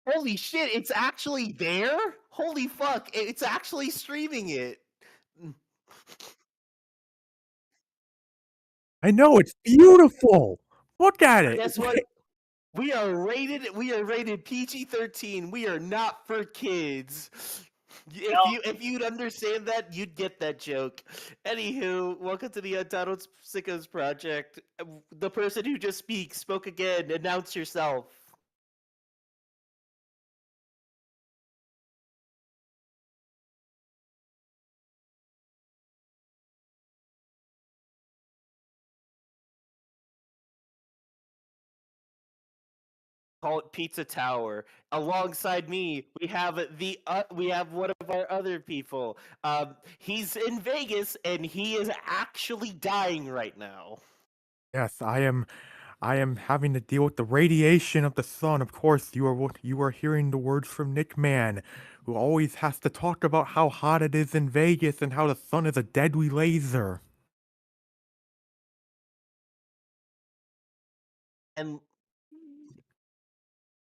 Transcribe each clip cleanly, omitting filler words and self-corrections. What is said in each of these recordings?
Holy shit, it's actually there? Holy fuck, it's actually streaming it. Mm. I know, it's beautiful! Look at it! Guess what? We are rated PG-13. We are not for kids. If Well, you'd understand that, you'd get that joke. Anywho, welcome to the Untitled Sickos Project. The person who just spoke again. Announce yourself. Call it Pizza Tower. Alongside me, we have one of our other people. He's in Vegas and he is actually dying right now. Yes, I am having to deal with the radiation of the sun. Of course, you are hearing the words from Nickman, who always has to talk about how hot it is in Vegas and how the sun is a deadly laser. And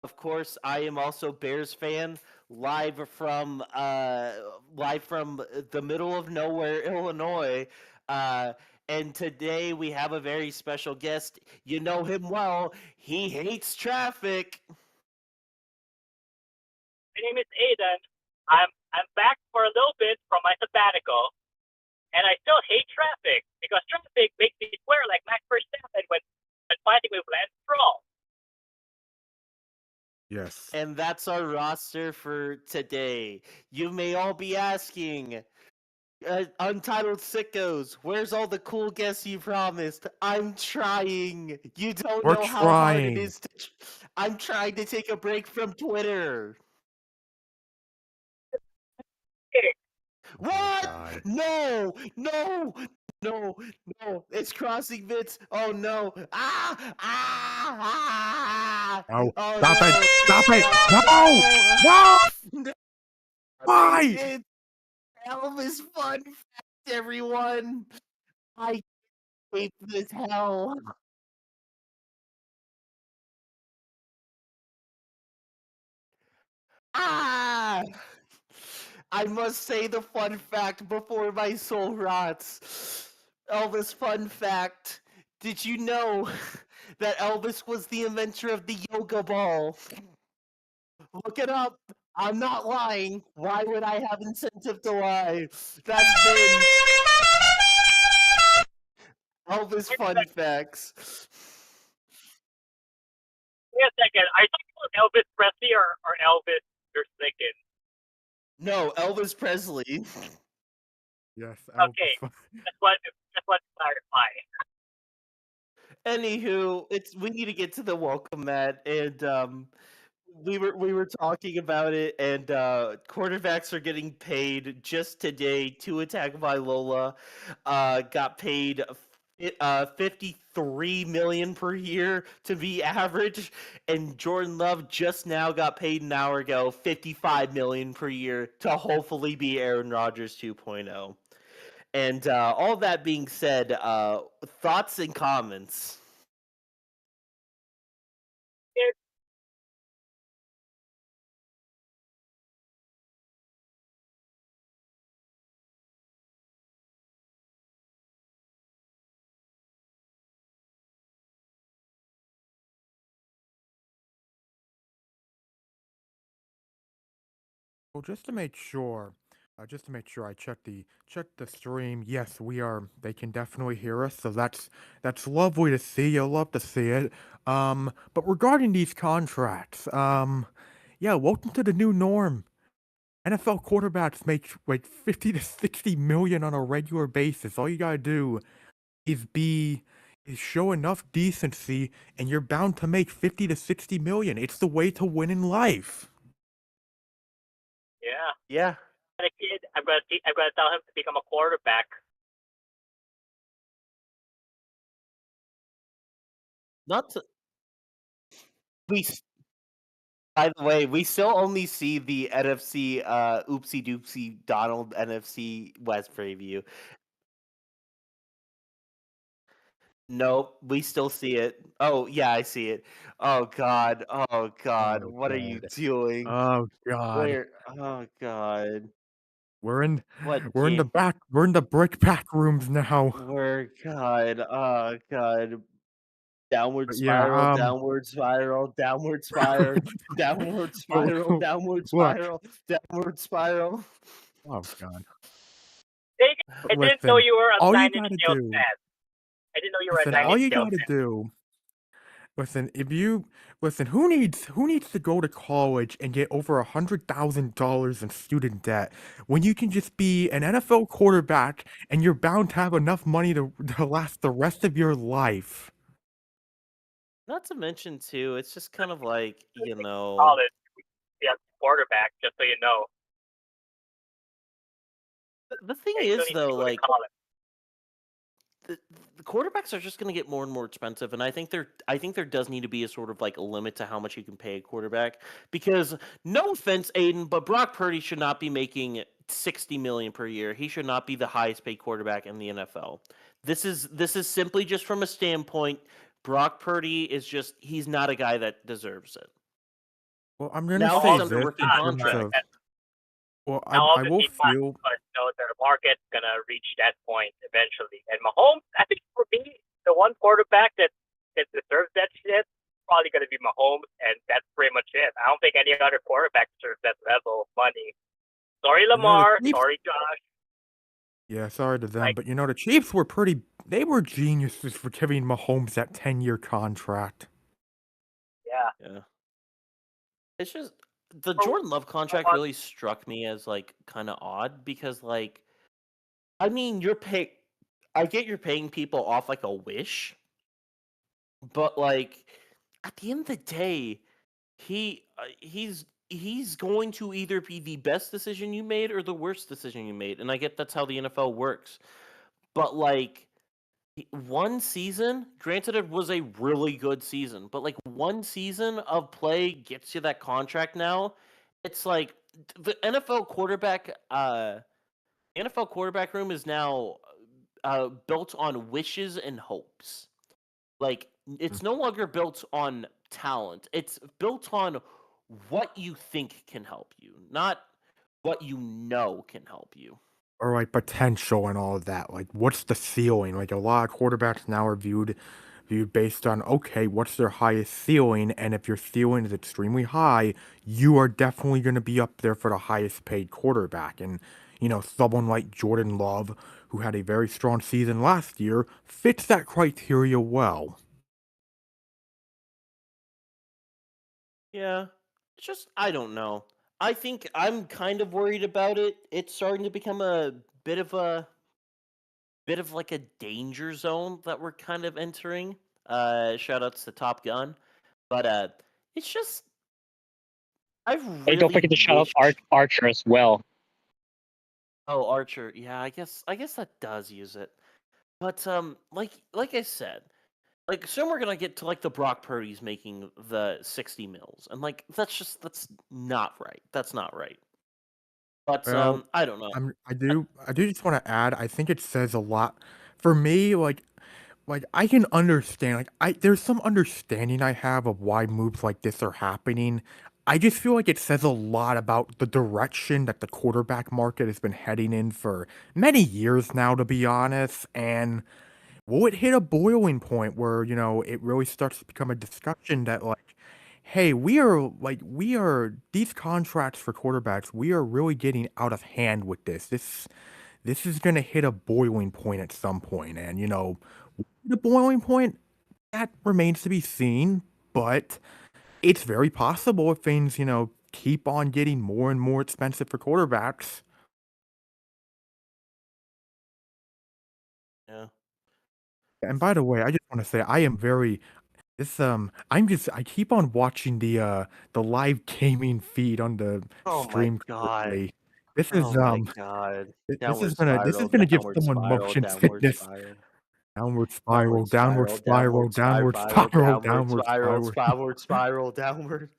of course, I am also Bears fan, live from the middle of nowhere, Illinois. Uh, and today we have a very special guest. You know him well. He hates traffic. my name is Aidan. I'm back for a little bit from my sabbatical, and I still hate traffic because traffic makes me swear like Max Verstappen when fighting with Lance Stroll. Yes. And that's our roster for today. You may all be asking, Untitled Sickos, where's all the cool guests you promised? I'm trying. You don't We're know how hard it trying. is to. I'm trying to take a break from Twitter. Okay, Oh my What? god. No, no, no, no. It's crossing bits. Oh no. Ah! No. Oh Stop it! Stop it! No! No! no! No! Why? It's Elvis Fun Fact, everyone. I hate this hell. Ah! I must say the fun fact before my soul rots. Elvis fun fact. Did you know that Elvis was the inventor of the yoga ball? Look it up. I'm not lying. Why would I have incentive to lie? That's been Elvis wait a fun second. facts. Wait a second. Are you talking about Elvis Presley or Elvis you're thinking? No, Elvis Presley. Yes, Okay, Elvis. just want to clarify. Anywho, we need to get to the welcome mat, and we were talking about it, and quarterbacks are getting paid just today. To attack by Lola, got paid 53 million per year to be average, and Jordan Love just now got paid an hour ago 55 million per year to hopefully be Aaron Rodgers 2.0. And all that being said, thoughts and comments. It, Well, just to make sure, I checked the stream. Yes, we are. They can definitely hear us, so that's lovely to see. You'll love to see it. But regarding these contracts, yeah, welcome to the new norm. NFL quarterbacks make like 50 to 60 million on a regular basis. All you gotta do is show enough decency, and you're bound to make 50 to 60 million. It's the way to win in life. yeah. Yeah, And a kid, I'm gonna tell him to become a quarterback. not to, we. By the way, we still only see the NFC oopsie doopsie Donald NFC West preview. Nope, we still see it. Oh, yeah, I see it. Oh god. Oh god. Oh What are you god. doing? Oh god. Where? Oh god. We're in What we're in the game? back we're in the brick pack rooms now. Where? God. Oh god. Downward But yeah, spiral, downward spiral, downward spiral, downward but spiral, downward look. spiral, downward spiral. Oh god. Taegan, I didn't know Listen, you were a all you Nine Inch gotta Nails do fan. I didn't know you were a listen, Nine all Inch you Nails gotta fan. do listen, if you listen, who needs to go to college and get over $100,000 in student debt when you can just be an NFL quarterback and you're bound to have enough money to last the rest of your life? Not to mention too, it's just kind of like, College, yeah, quarterback. Just so you know, the thing yeah, you still is need to though, go to like college. the quarterbacks are just going to get more and more expensive, and I think there does need to be a sort of like a limit to how much you can pay a quarterback. Because no offense, Aiden, but Brock Purdy should not be making 60 million per year. He should not be the highest paid quarterback in the NFL. This is simply just from a standpoint. Brock Purdy is just he's not a guy that deserves it. Well, I'm gonna Now say he's All under this rookie in not, terms but contract. of well, now I will obviously not, feel because the market's gonna reach that point eventually. And Mahomes, I think for me, the one quarterback that deserves that shit probably gonna be Mahomes, and that's pretty much it. I don't think any other quarterback deserves that level of money. Sorry, the Lamar. Chiefs Sorry, Josh. yeah, sorry to them, Like, but the Chiefs were they were geniuses for giving Mahomes that 10-year contract. yeah. Yeah. It's just the For Jordan Love contract what? really struck me as like kind of odd because like I mean, I get you're paying people off like a wish, but like at the end of the day, he's going to either be the best decision you made or the worst decision you made, and I get that's how the NFL works. But like one season, granted it was a really good season, but like one season of play gets you that contract now. It's like the NFL quarterback room is now built on wishes and hopes. Like Mm. it's no longer built on talent. It's built on what you think can help you, not what you know can help you. Or like potential and all of that. Like, what's the ceiling? Like, a lot of quarterbacks now are viewed based on okay, what's their highest ceiling? And if your ceiling is extremely high, you are definitely going to be up there for the highest paid quarterback. And someone like Jordan Love, who had a very strong season last year, fits that criteria well. Yeah. It's just I don't know. I think I'm kind of worried about it. It's starting to become a bit of a bit of like a danger zone that we're kind of entering. Shout outs to Top Gun. But it's just I Hey, don't really forget to shout out wish Archer as well. Oh, Archer. Yeah, I guess that does use it. But like I said, like soon we're gonna get to like the Brock Purdy's making the 60 mils. And like that's not right. That's not right. But Well, I don't know. I do just want to add. I think it says a lot for me. Like, I can understand, like, there's some understanding I have of why moves like this are happening. I just feel like it says a lot about the direction that the quarterback market has been heading in for many years now, to be honest. And will it hit a boiling point where, it really starts to become a discussion that, like, hey, these contracts for quarterbacks, we are really getting out of hand with this. This is going to hit a boiling point at some point. And, the boiling point, that remains to be seen, but it's very possible if things, keep on getting more and more expensive for quarterbacks. Yeah. And by the way, I just want to say I am very I keep on watching the live gaming feed on the Oh my stream god. currently. This Oh is my god. Downward this is spiral, gonna give downward someone spiral, motion downward sickness. spiral. Downward Downward spiral, downward spiral, spiral, downward downward spiral, spiral, downward downward spiral, spiral. downward spiral, downward.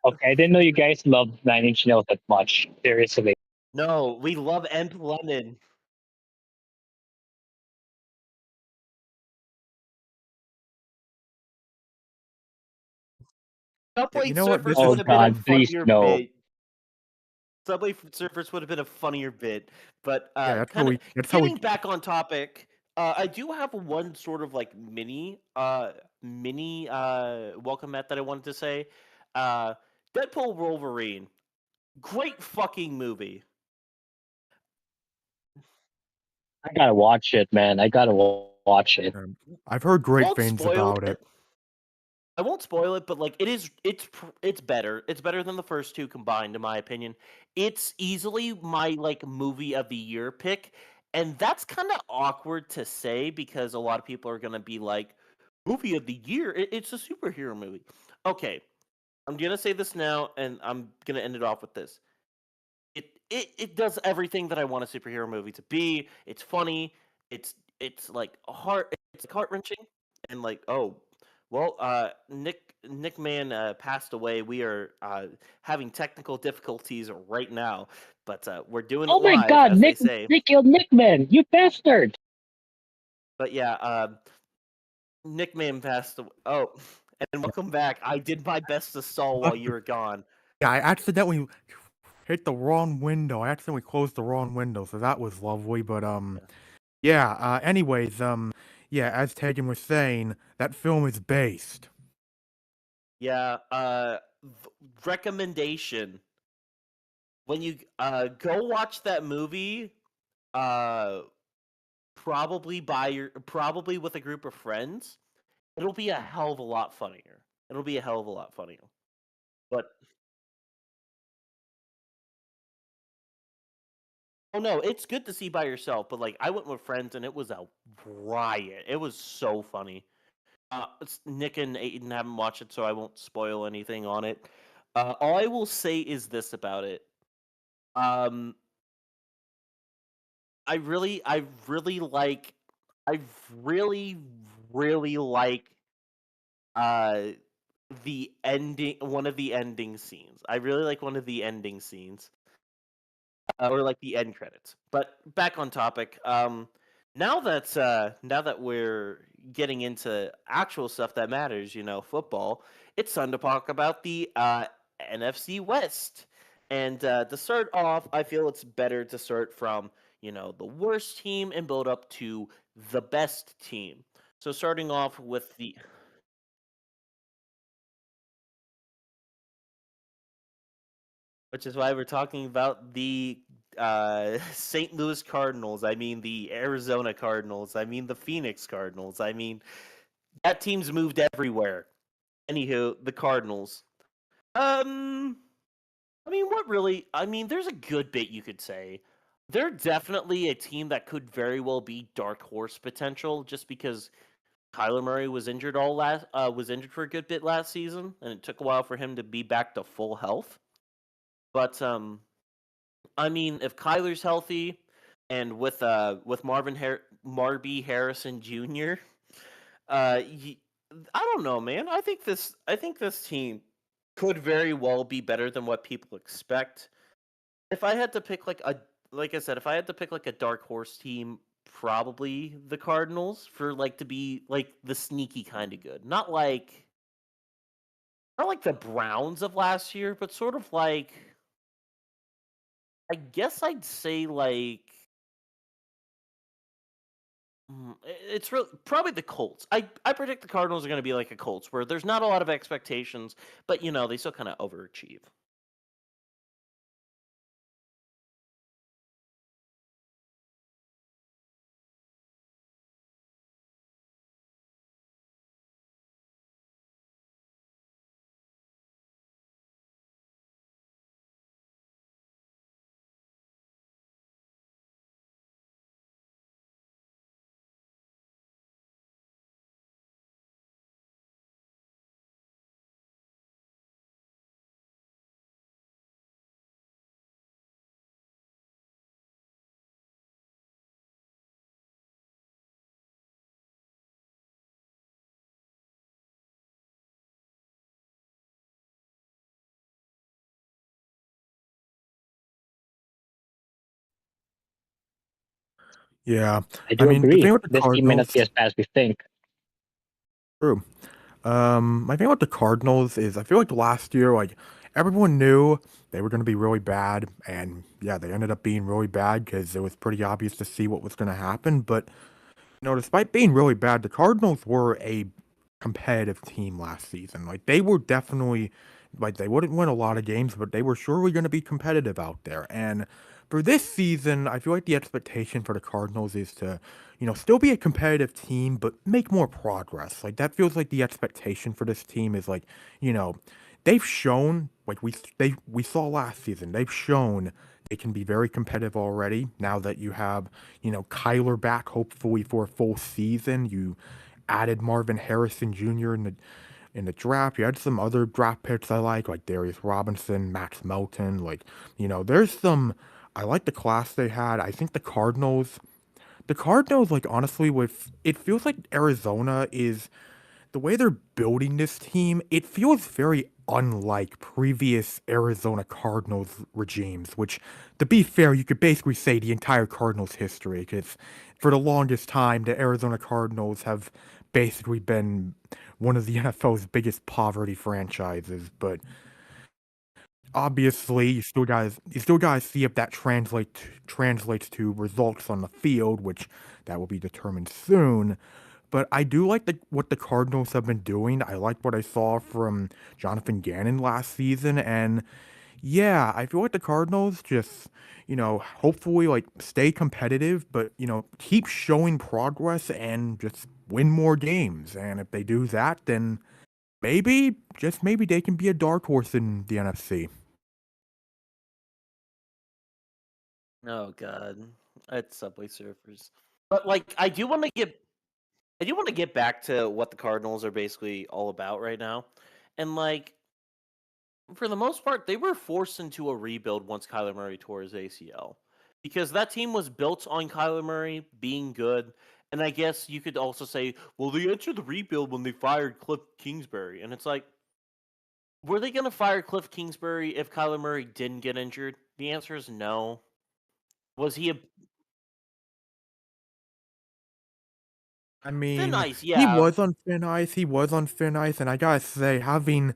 Okay, I didn't know you guys love Nine Inch Nails that much. Seriously. No, we love End Lemon. Subway You know what? This Surfers is would have been a God, please funnier no. bit. Subway Surfers would have been a funnier bit, but yeah. That's how kind of we. That's how we. getting back on topic. I do have one sort of like mini welcome mat that I wanted to say. Uh, Deadpool Wolverine, great fucking movie. I gotta watch it, man. I gotta watch it. I've heard great Won't things spoil about it. I won't spoil it, but like it's better. It's better than the first two combined, in my opinion. It's easily my like movie of the year pick, and that's kind of awkward to say because a lot of people are gonna be like, movie of the year. It's a superhero movie. Okay, I'm gonna say this now, and I'm gonna end it off with this. It does everything that I want a superhero movie to be. It's funny. It's like heart wrenching, and like well, Nickman passed away. We are having technical difficulties right now, but we're doing it Oh my live, God, as they say. Nick killed Nickman, you bastard! But yeah, Nickman passed away. Oh, and welcome back. I did my best to stall while you were gone. Yeah, I accidentally hit the wrong window. I accidentally closed the wrong window, so that was lovely. But yeah. Anyways, yeah, as Taegan was saying, that film is based. Yeah. Recommendation: when you go watch that movie, uh, probably with a group of friends, it'll be a hell of a lot funnier. It'll be a hell of a lot funnier. But oh no, it's good to see by yourself. But like, I went with friends and it was a riot. It was so funny. Nick and Aidan haven't watched it, so I won't spoil anything on it. All I will say is this about it. Um, I really like, I really, really like uh the ending, one of the ending scenes. I really like one of the ending scenes, or like the end credits. But back on topic. Now that we're getting into actual stuff that matters, football, it's time to talk about the NFC West. And to start off, I feel it's better to start from the worst team and build up to the best team. So starting off with the which is why we're talking about the St. Louis Cardinals. I mean, the Arizona Cardinals. I mean, the Phoenix Cardinals. I mean, that team's moved everywhere. Anywho, the Cardinals. Um, I mean, what really? I mean, there's a good bit you could say. They're definitely a team that could very well be dark horse potential, just because Kyler Murray was injured was injured for a good bit last season, and it took a while for him to be back to full health. But I mean, if Kyler's healthy, and with Marby Harrison Jr., I don't know, man. I think this team could very well be better than what people expect. If I had to pick like I said, if I had to pick like a dark horse team, probably the Cardinals for like to be like the sneaky kind of good, not like the Browns of last year, but sort of like, I guess I'd say like, it's really probably the Colts. I predict the Cardinals are going to be like a Colts, where there's not a lot of expectations, but they still kind of overachieve. Yeah, I I do mean, the agree. thing with the This team may not Cardinals, be as bad as we think. true. My thing with the Cardinals is I feel like last year, like everyone knew they were going to be really bad, and yeah, they ended up being really bad because it was pretty obvious to see what was going to happen. But despite being really bad, the Cardinals were a competitive team last season. Like they were definitely like they wouldn't win a lot of games, but they were surely going to be competitive out there. And for this season, I feel like the expectation for the Cardinals is to, still be a competitive team, but make more progress. Like that feels like the expectation for this team is like, you know, they've shown like we saw last season. They've shown they can be very competitive already. Now that you have, Kyler back, hopefully for a full season, you added Marvin Harrison Jr. in the draft. You had some other draft picks I like Darius Robinson, Max Melton. Like, there's some. I like the class they had. I think the Cardinals, like honestly, with it feels like Arizona is the way they're building this team, it feels very unlike previous Arizona Cardinals regimes, which, to be fair, you could basically say the entire Cardinals history, because for the longest time, the Arizona Cardinals have basically been one of the NFL's biggest poverty franchises, but obviously you still guys see if that translates to results on the field, which that will be determined soon. But I do like what the Cardinals have been doing. I like what I saw from Jonathan Gannon last season, and yeah, I feel like the Cardinals just, hopefully like stay competitive, but keep showing progress and just win more games. And if they do that, then maybe, just maybe, they can be a dark horse in the NFC. Oh God, it's Subway Surfers. But like, I do want to get back to what the Cardinals are basically all about right now, and like for the most part, they were forced into a rebuild once Kyler Murray tore his ACL, because that team was built on Kyler Murray being good. And I guess you could also say, well, they entered the rebuild when they fired Cliff Kingsbury, and it's like, were they going to fire Cliff Kingsbury if Kyler Murray didn't get injured? The answer is no. Was he a I thin mean, ice? he Yeah, was on thin ice. He was on thin ice, and I gotta say, having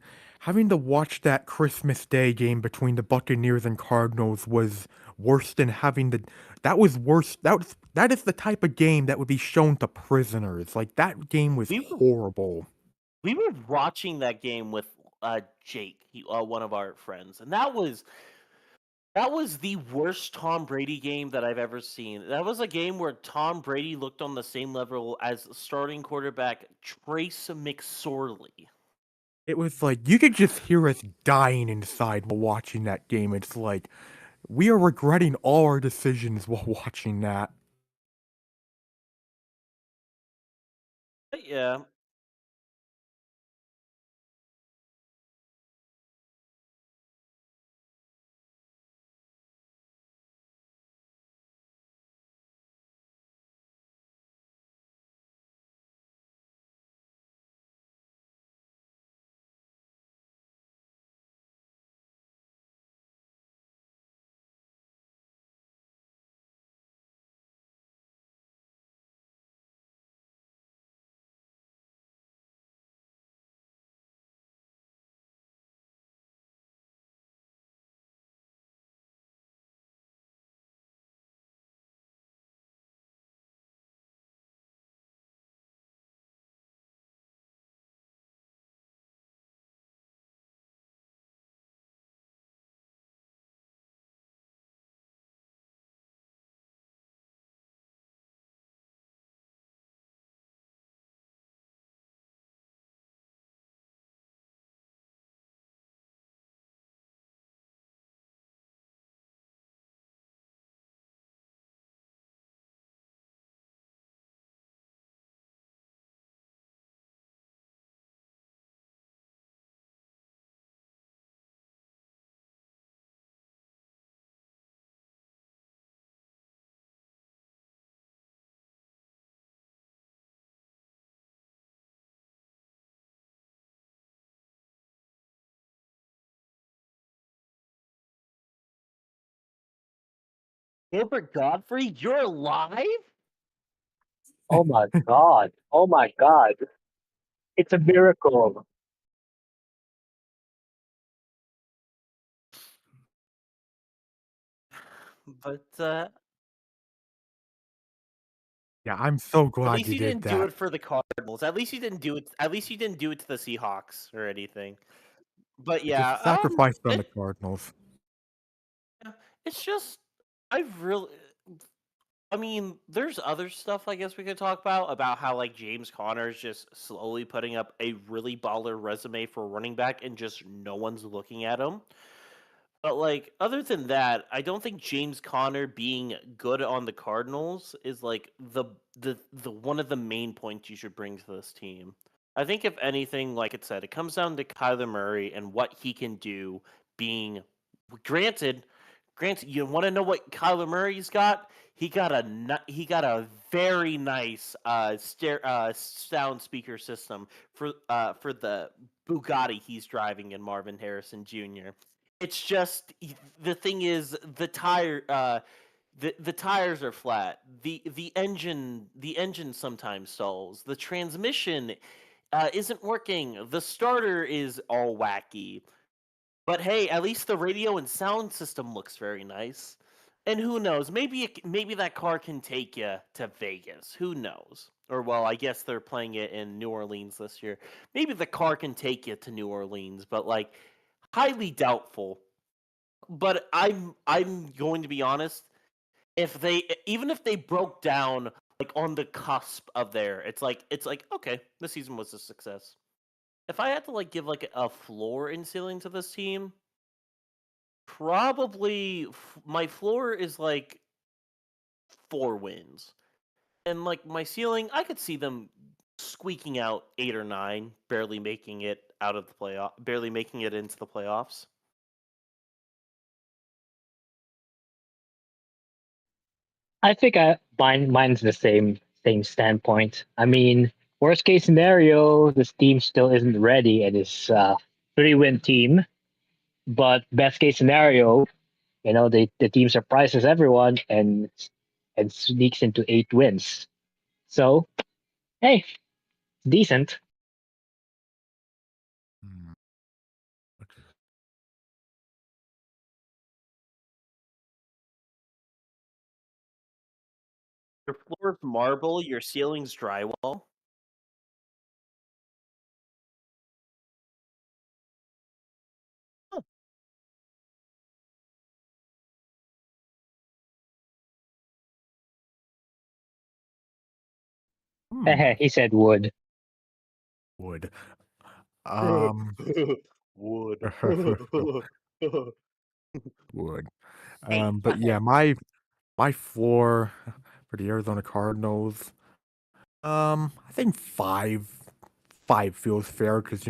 to watch that Christmas Day game between the Buccaneers and Cardinals was worse than having to. That was worse. That is the type of game that would be shown to prisoners. Like that game was we were horrible. we were watching that game with Jake, one of our friends, and that was the worst Tom Brady game that I've ever seen. That was a game where Tom Brady looked on the same level as starting quarterback Trace McSorley. It was like you could just hear us dying inside while watching that game. It's like we are regretting all our decisions while watching that. But yeah, Gilbert Godfrey, you're alive? Oh my god. Oh my god. It's a miracle. But Yeah, I'm so at glad least you you did didn't do that. it for the Cardinals. At least you didn't do it. At least you didn't do it to the Seahawks or anything. But I yeah, just sacrificed on it, the Cardinals. it's just I've really. I mean, there's other stuff I guess we could talk about how like James Conner's just slowly putting up a really baller resume for a running back and just no one's looking at him. But like other than that, I don't think James Conner being good on the Cardinals is like the one of the main points you should bring to this team. I think if anything, like it said, it comes down to Kyler Murray and what he can do being granted granted you want to know what Kyler Murray's got? He got a very nice sound speaker system for the Bugatti he's driving in Marvin Harrison Jr. It's just the thing is the tires are flat. The engine sometimes stalls. The transmission isn't working. The starter is all wacky. But hey, at least the radio and sound system looks very nice. And who knows? Maybe that car can take you to Vegas. Who knows? Or well, I guess they're playing it in New Orleans this year. Maybe the car can take you to New Orleans, but like highly doubtful. But I'm going to be honest. If they even if they broke down like on the cusp of there, it's like okay, the season was a success. If I had to like give like a floor and ceiling to this team, probably my floor is like 4 wins, and like my ceiling, I could see them squeaking out 8 or 9, barely making it out of the playoff, barely making it into the playoffs. I think mine's the same standpoint. I mean, worst case scenario, this team still isn't ready and is 3-win team. But best case scenario, the team surprises everyone and sneaks into 8 wins. So hey, decent. Hmm, okay. Your floor is marble, your ceiling's drywall. Hmm, He said wood. would. Um, Wood. would. Hey, But yeah, my floor for the Arizona Cardinals, I think five feels fair because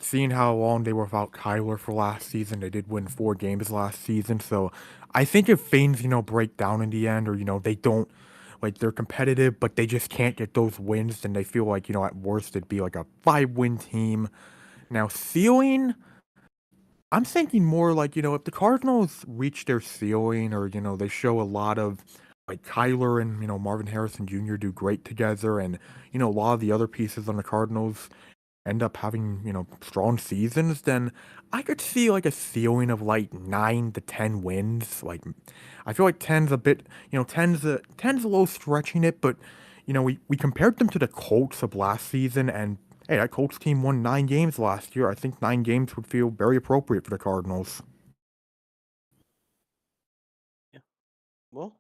seeing how long they were without Kyler for last season, they did win 4 games last season. So I think if things break down in the end, or they don't like they're competitive, but they just can't get those wins, then they feel like at worst it'd be like a 5-win team. Now ceiling. I'm thinking more like, if the Cardinals reach their ceiling or, they show a lot of like Kyler and, Marvin Harrison Jr. do great together and, a lot of the other pieces on the Cardinals end up having, strong seasons, then I could see like a ceiling of like 9 to 10 wins. Like I feel like ten's a bit, ten's a little stretching it, but we compared them to the Colts of last season, and hey, that Colts team won 9 games last year. I think 9 games would feel very appropriate for the Cardinals. yeah. Well,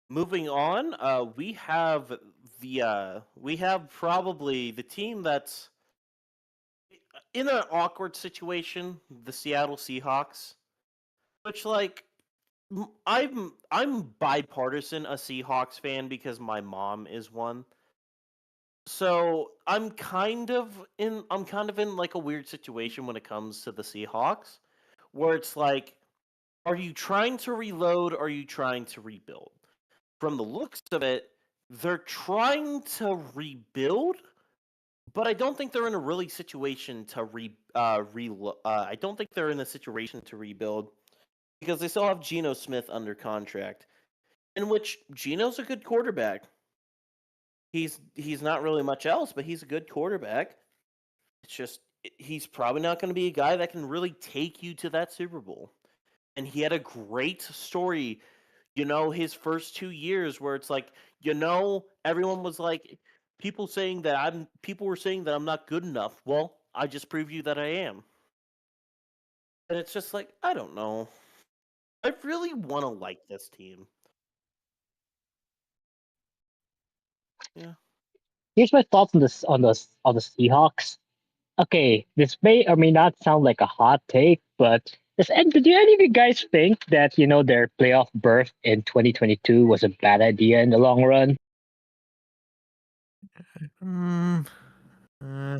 moving on, we have probably the team that's in an awkward situation, the Seattle Seahawks, which like I'm bipartisan a Seahawks fan because my mom is one. So I'm kind of in like a weird situation when it comes to the Seahawks, where it's like, are you trying to reload or are you trying to rebuild? From the looks of it, they're trying to rebuild, but I don't think they're in a really situation to I don't think they're in a situation to rebuild because they still have Geno Smith under contract, in which Geno's a good quarterback. he's not really much else, but he's a good quarterback. It's just he's probably not going to be a guy that can really take you to that Super Bowl. And he had a great story, his first 2 years where it's like, everyone was like, people were saying that I'm not good enough. Well, I just proved you that I am. And it's just like, I don't know. I really want to like this team. Yeah. Here's my thoughts on this on the Seahawks. Okay, this may or may not sound like a hot take, but do any of you guys think that their playoff berth in 2022 was a bad idea in the long run? Mm, uh,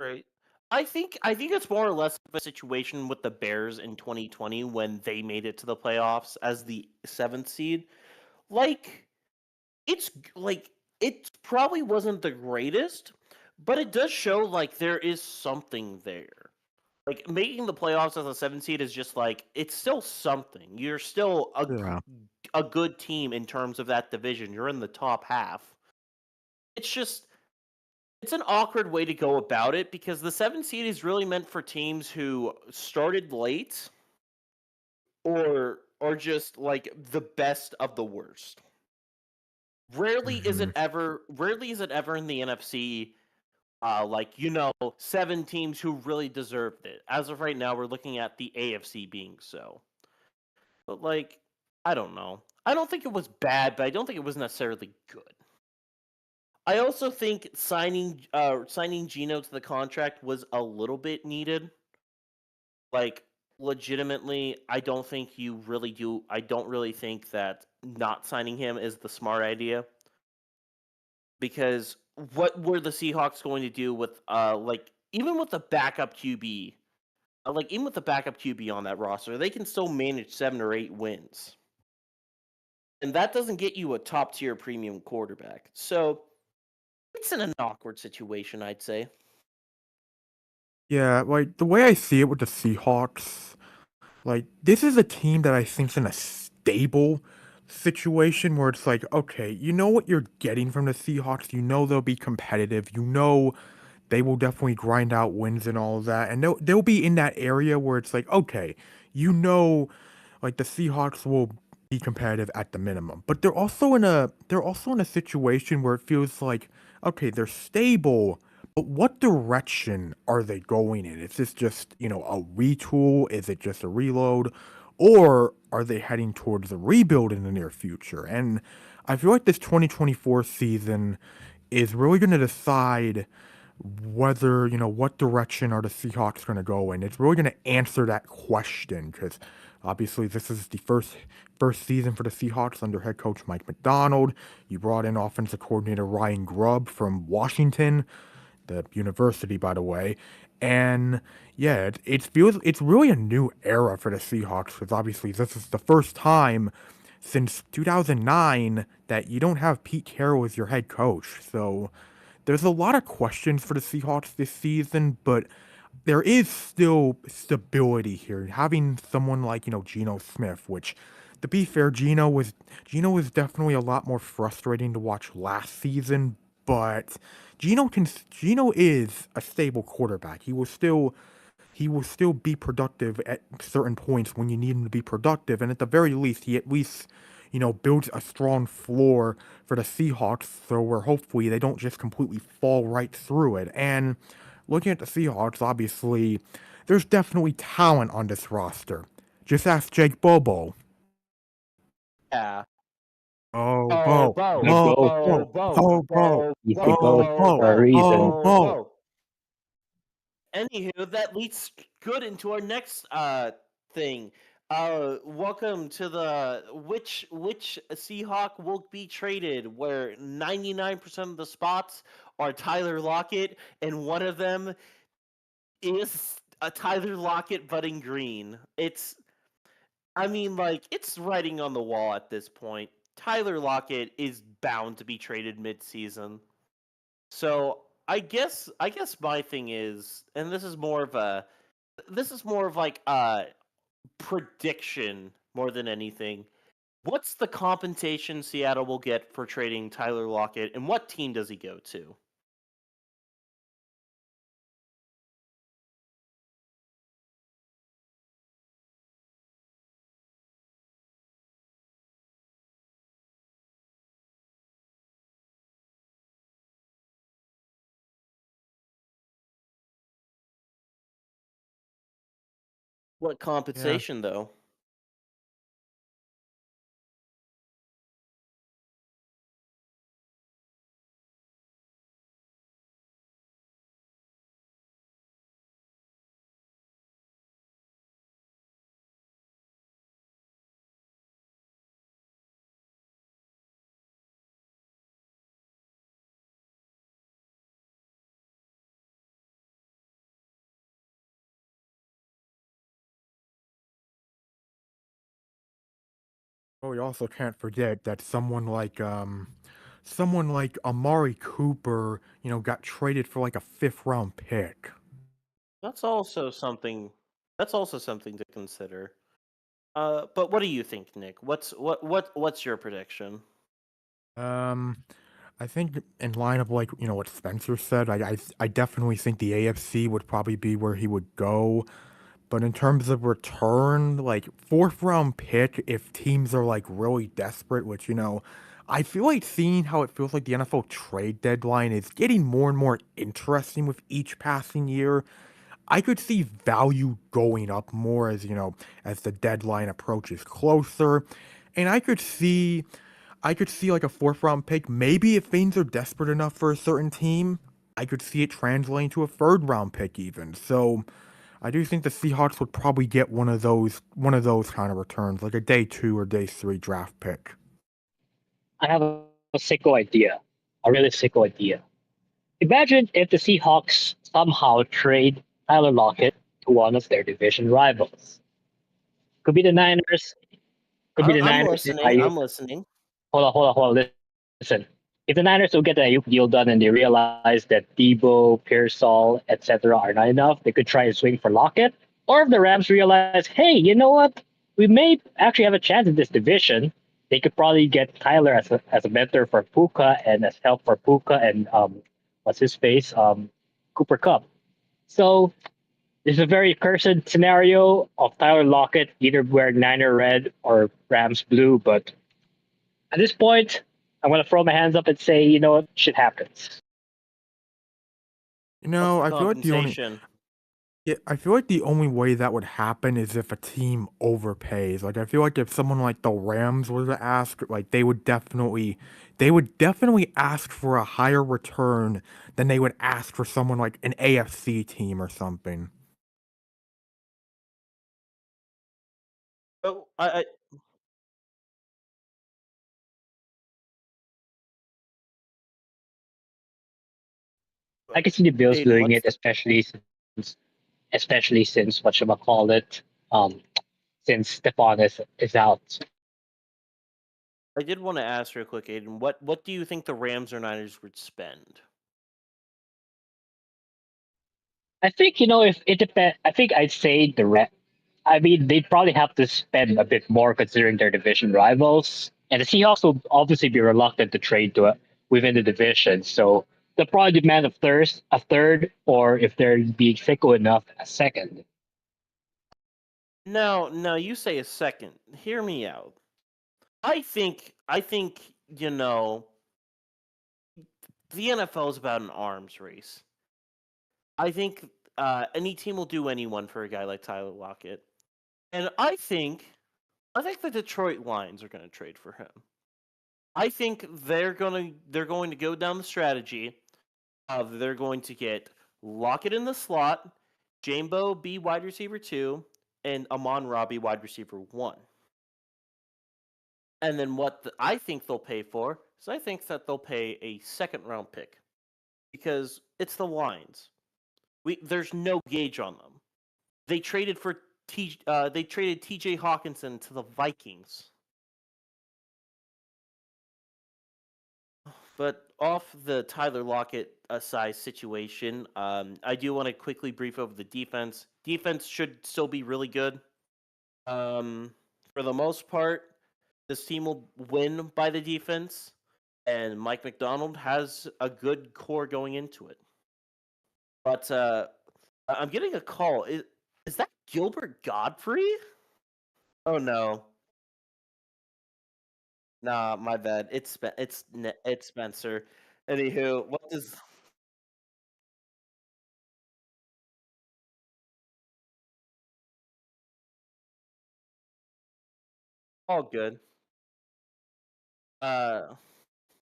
Right. I think it's more or less of a situation with the Bears in 2020 when they made it to the playoffs as the 7th seed. Like like it probably wasn't the greatest, but it does show like there is something there. Like making the playoffs as a 7th seed is just like it's still something. You're still yeah. a good team in terms of that division. You're in the top half. It's just it's an awkward way to go about it because the 7th seed is really meant for teams who started late or are just like the best of the worst. Mhm. Rarely is it ever in the NFC, 7 teams who really deserved it. As of right now, we're looking at the AFC being so. But I don't know. I don't think it was bad, but I don't think it was necessarily good. I also think signing Gino to the contract was a little bit needed. Like legitimately, I don't really think that not signing him is the smart idea because what were the Seahawks going to do with even with the backup QB? Even with the backup QB on that roster, they can still manage 7 or 8 wins. And that doesn't get you a top tier premium quarterback. So, it's in an awkward situation, I'd say. Yeah, like the way I see it with the Seahawks, like this is a team that I think's in a stable situation where it's like, okay, you know what you're getting from the Seahawks, you know they'll be competitive, you know they will definitely grind out wins and all of that, and they'll be in that area where it's like, okay, you know, like the Seahawks will be competitive at the minimum, but they're also in a situation where it feels like, okay, they're stable, but what direction are they going in? Is this just a retool? Is it just a reload? Or are they heading towards a rebuild in the near future? And I feel like this 2024 season is really going to decide whether, what direction are the Seahawks going to go in. It's really going to answer that question because obviously this is the first season for the Seahawks under head coach Mike Macdonald. You brought in offensive coordinator Ryan Grubb from Washington, the university, by the way. And yeah, it's really a new era for the Seahawks because obviously this is the first time since 2009 that you don't have Pete Carroll as your head coach. So there's a lot of questions for the Seahawks this season, but there is still stability here. Having someone like, Geno Smith, which to be fair, Geno was definitely a lot more frustrating to watch last season, but Geno is a stable quarterback. He will still be productive at certain points when you need him to be productive, and at the very least, he at least, builds a strong floor for the Seahawks, so where hopefully they don't just completely fall right through it. And looking at the Seahawks, obviously, there's definitely talent on this roster. Just ask Jake Bobo. Yeah. Oh, Oh, Bo, Hey, Bo, Bo, Bo, Bo, Bo, Bo, Bo, Bo, Bo, he's the Bo, Bo, GOAT Bo, Bo, for a Bo, reason. Bo, Bo, Bo. Bo. Anywho, that leads good into our next thing. Welcome to the which Seahawk will be traded, where 99% of the spots are Tyler Lockett, and one of them is a Tyler Lockett budding green. It's writing on the wall at this point. Tyler Lockett is bound to be traded mid-season. So I guess my thing is, and this is more of like a prediction more than anything. What's the compensation Seattle will get for trading Tyler Lockett, and what team does he go to? What Yeah. compensation, though? Oh, you also can't forget that someone like Amari Cooper, got traded for like a 5th-round pick. That's also something. That's also something to consider. But what do you think, Nick? What's your prediction? Um, I think in line of like, what Spencer said, I definitely think the AFC would probably be where he would go. But in terms of return, like 4th-round pick, if teams are like really desperate, which, I feel like seeing how it feels like the NFL trade deadline is getting more and more interesting with each passing year. I could see value going up more as the deadline approaches closer. And I could see like a 4th-round pick. Maybe if things are desperate enough for a certain team, I could see it translating to a 3rd-round pick even. So I do think the Seahawks would probably get one of those kind of returns, like a day 2 or day 3 draft pick. I have a sicko idea, a really sicko idea. Imagine if the Seahawks somehow trade Tyler Lockett to one of their division rivals. Could be the Niners. Could be the I'm Niners. listening. I'm listening. Hold on. Listen. If the Niners will get the Ayuk deal done and they realize that Debo, Pearsall, etc. are not enough, they could try and swing for Lockett. Or if the Rams realize, hey, you know what? We may actually have a chance in this division. They could probably get Tyler as a mentor for Puka and as help for Puka and what's his face? Cooper Cup. So this is a very cursed scenario of Tyler Lockett either wearing Niner red or Rams blue, but at this point, I'm gonna throw my hands up and say, you know what, shit happens. What's the I feel like the only compensation? yeah, I feel like the only way that would happen is if a team overpays. Like I feel like if someone like the Rams were to ask, like they would definitely ask for a higher return than they would ask for someone like an AFC team or something. Oh, I can see the Bills Aiden, doing what's it, the? especially since what should I call it, um, since Stephon is out. I did want to ask real quick, Aiden. What do you think the Rams or Niners would spend? I think if it depends. I think I'd say I mean, they'd probably have to spend a bit more considering their division rivals, and the Seahawks will obviously be reluctant to trade within the division. So they'll probably demand a third, or if they're being fickle enough, a second. No, you say a second. Hear me out. I think the NFL is about an arms race. I think any team will do anyone for a guy like Tyler Lockett, and I think the Detroit Lions are going to trade for him. I think they're going to go down the strategy of they're going to get Lockett in the slot, Jambo be wide receiver 2, and Amon Ra be wide receiver 1. And then I think they'll pay for is I think that they'll pay a second round pick because it's the Lions. There's no gauge on them. they traded for they traded T.J. Hawkinson to the Vikings. But off the Tyler Lockett size situation, I do want to quickly brief over the defense. Defense should still be really good. For the most part, this team will win by the defense, and Mike McDonald has a good core going into it. But I'm getting a call. Is that Gilbert Godfrey? Oh no. Nah, my bad. It's Spencer. Anywho, what does all good? Uh,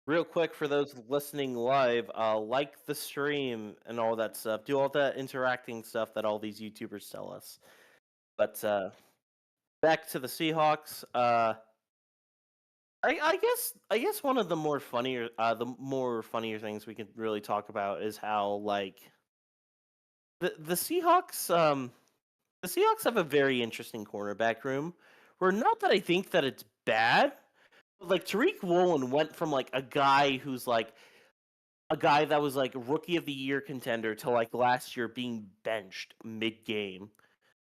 Real quick for those listening live, like the stream and all that stuff. Do all that interacting stuff that all these YouTubers tell us. But back to the Seahawks. I guess one of the more funnier things we could really talk about is how like the Seahawks the Seahawks have a very interesting cornerback room. Where not that I think that it's bad, but like Tariq Woolen went from like a guy who's like a guy that was like rookie of the year contender to like last year being benched mid game.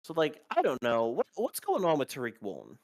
So like I don't know what's going on with Tariq Woolen.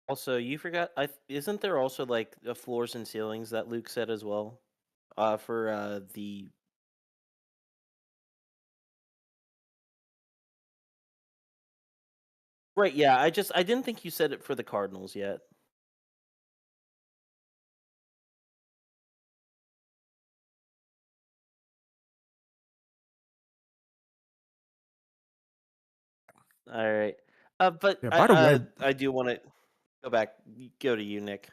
Also, you forgot. Isn't there also like floors and ceilings that Luke said as well? For the right. Yeah, I didn't think you said it for the Cardinals yet. All right. But Yeah, by the way, I do want to go back. Go to you, Nick.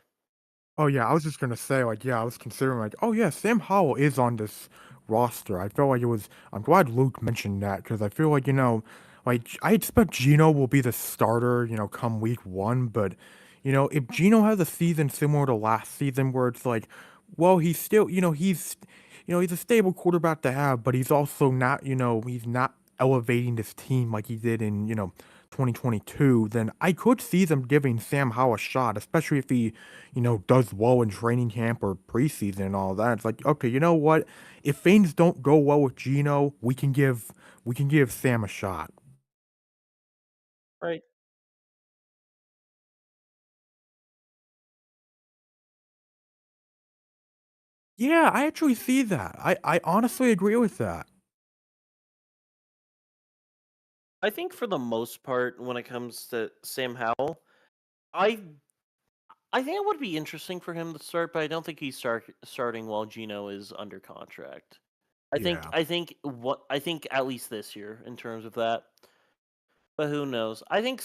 oh yeah, I was just gonna say, like, yeah, I was considering like, oh yeah, Sam Howell is on this roster. I felt like it was. I'm glad Luke mentioned that because I feel like like I expect Gino will be the starter, come week one. But if Gino has a season similar to last season, where it's like, well, he's still, he's a stable quarterback to have, but he's also not, he's not elevating this team like he did in 2022. Then I could see them giving Sam Howell a shot, especially if he does well in training camp or preseason and all that. It's like, okay, you know what? If things don't go well with Gino, we can give Sam a shot. Right. Yeah, I actually see that. I honestly agree with that. I think for the most part, when it comes to Sam Howell, I I think it would be interesting for him to start, but I don't think he's starting while Gino is under contract. Yeah. I think at least this year in terms of that. But who knows? I think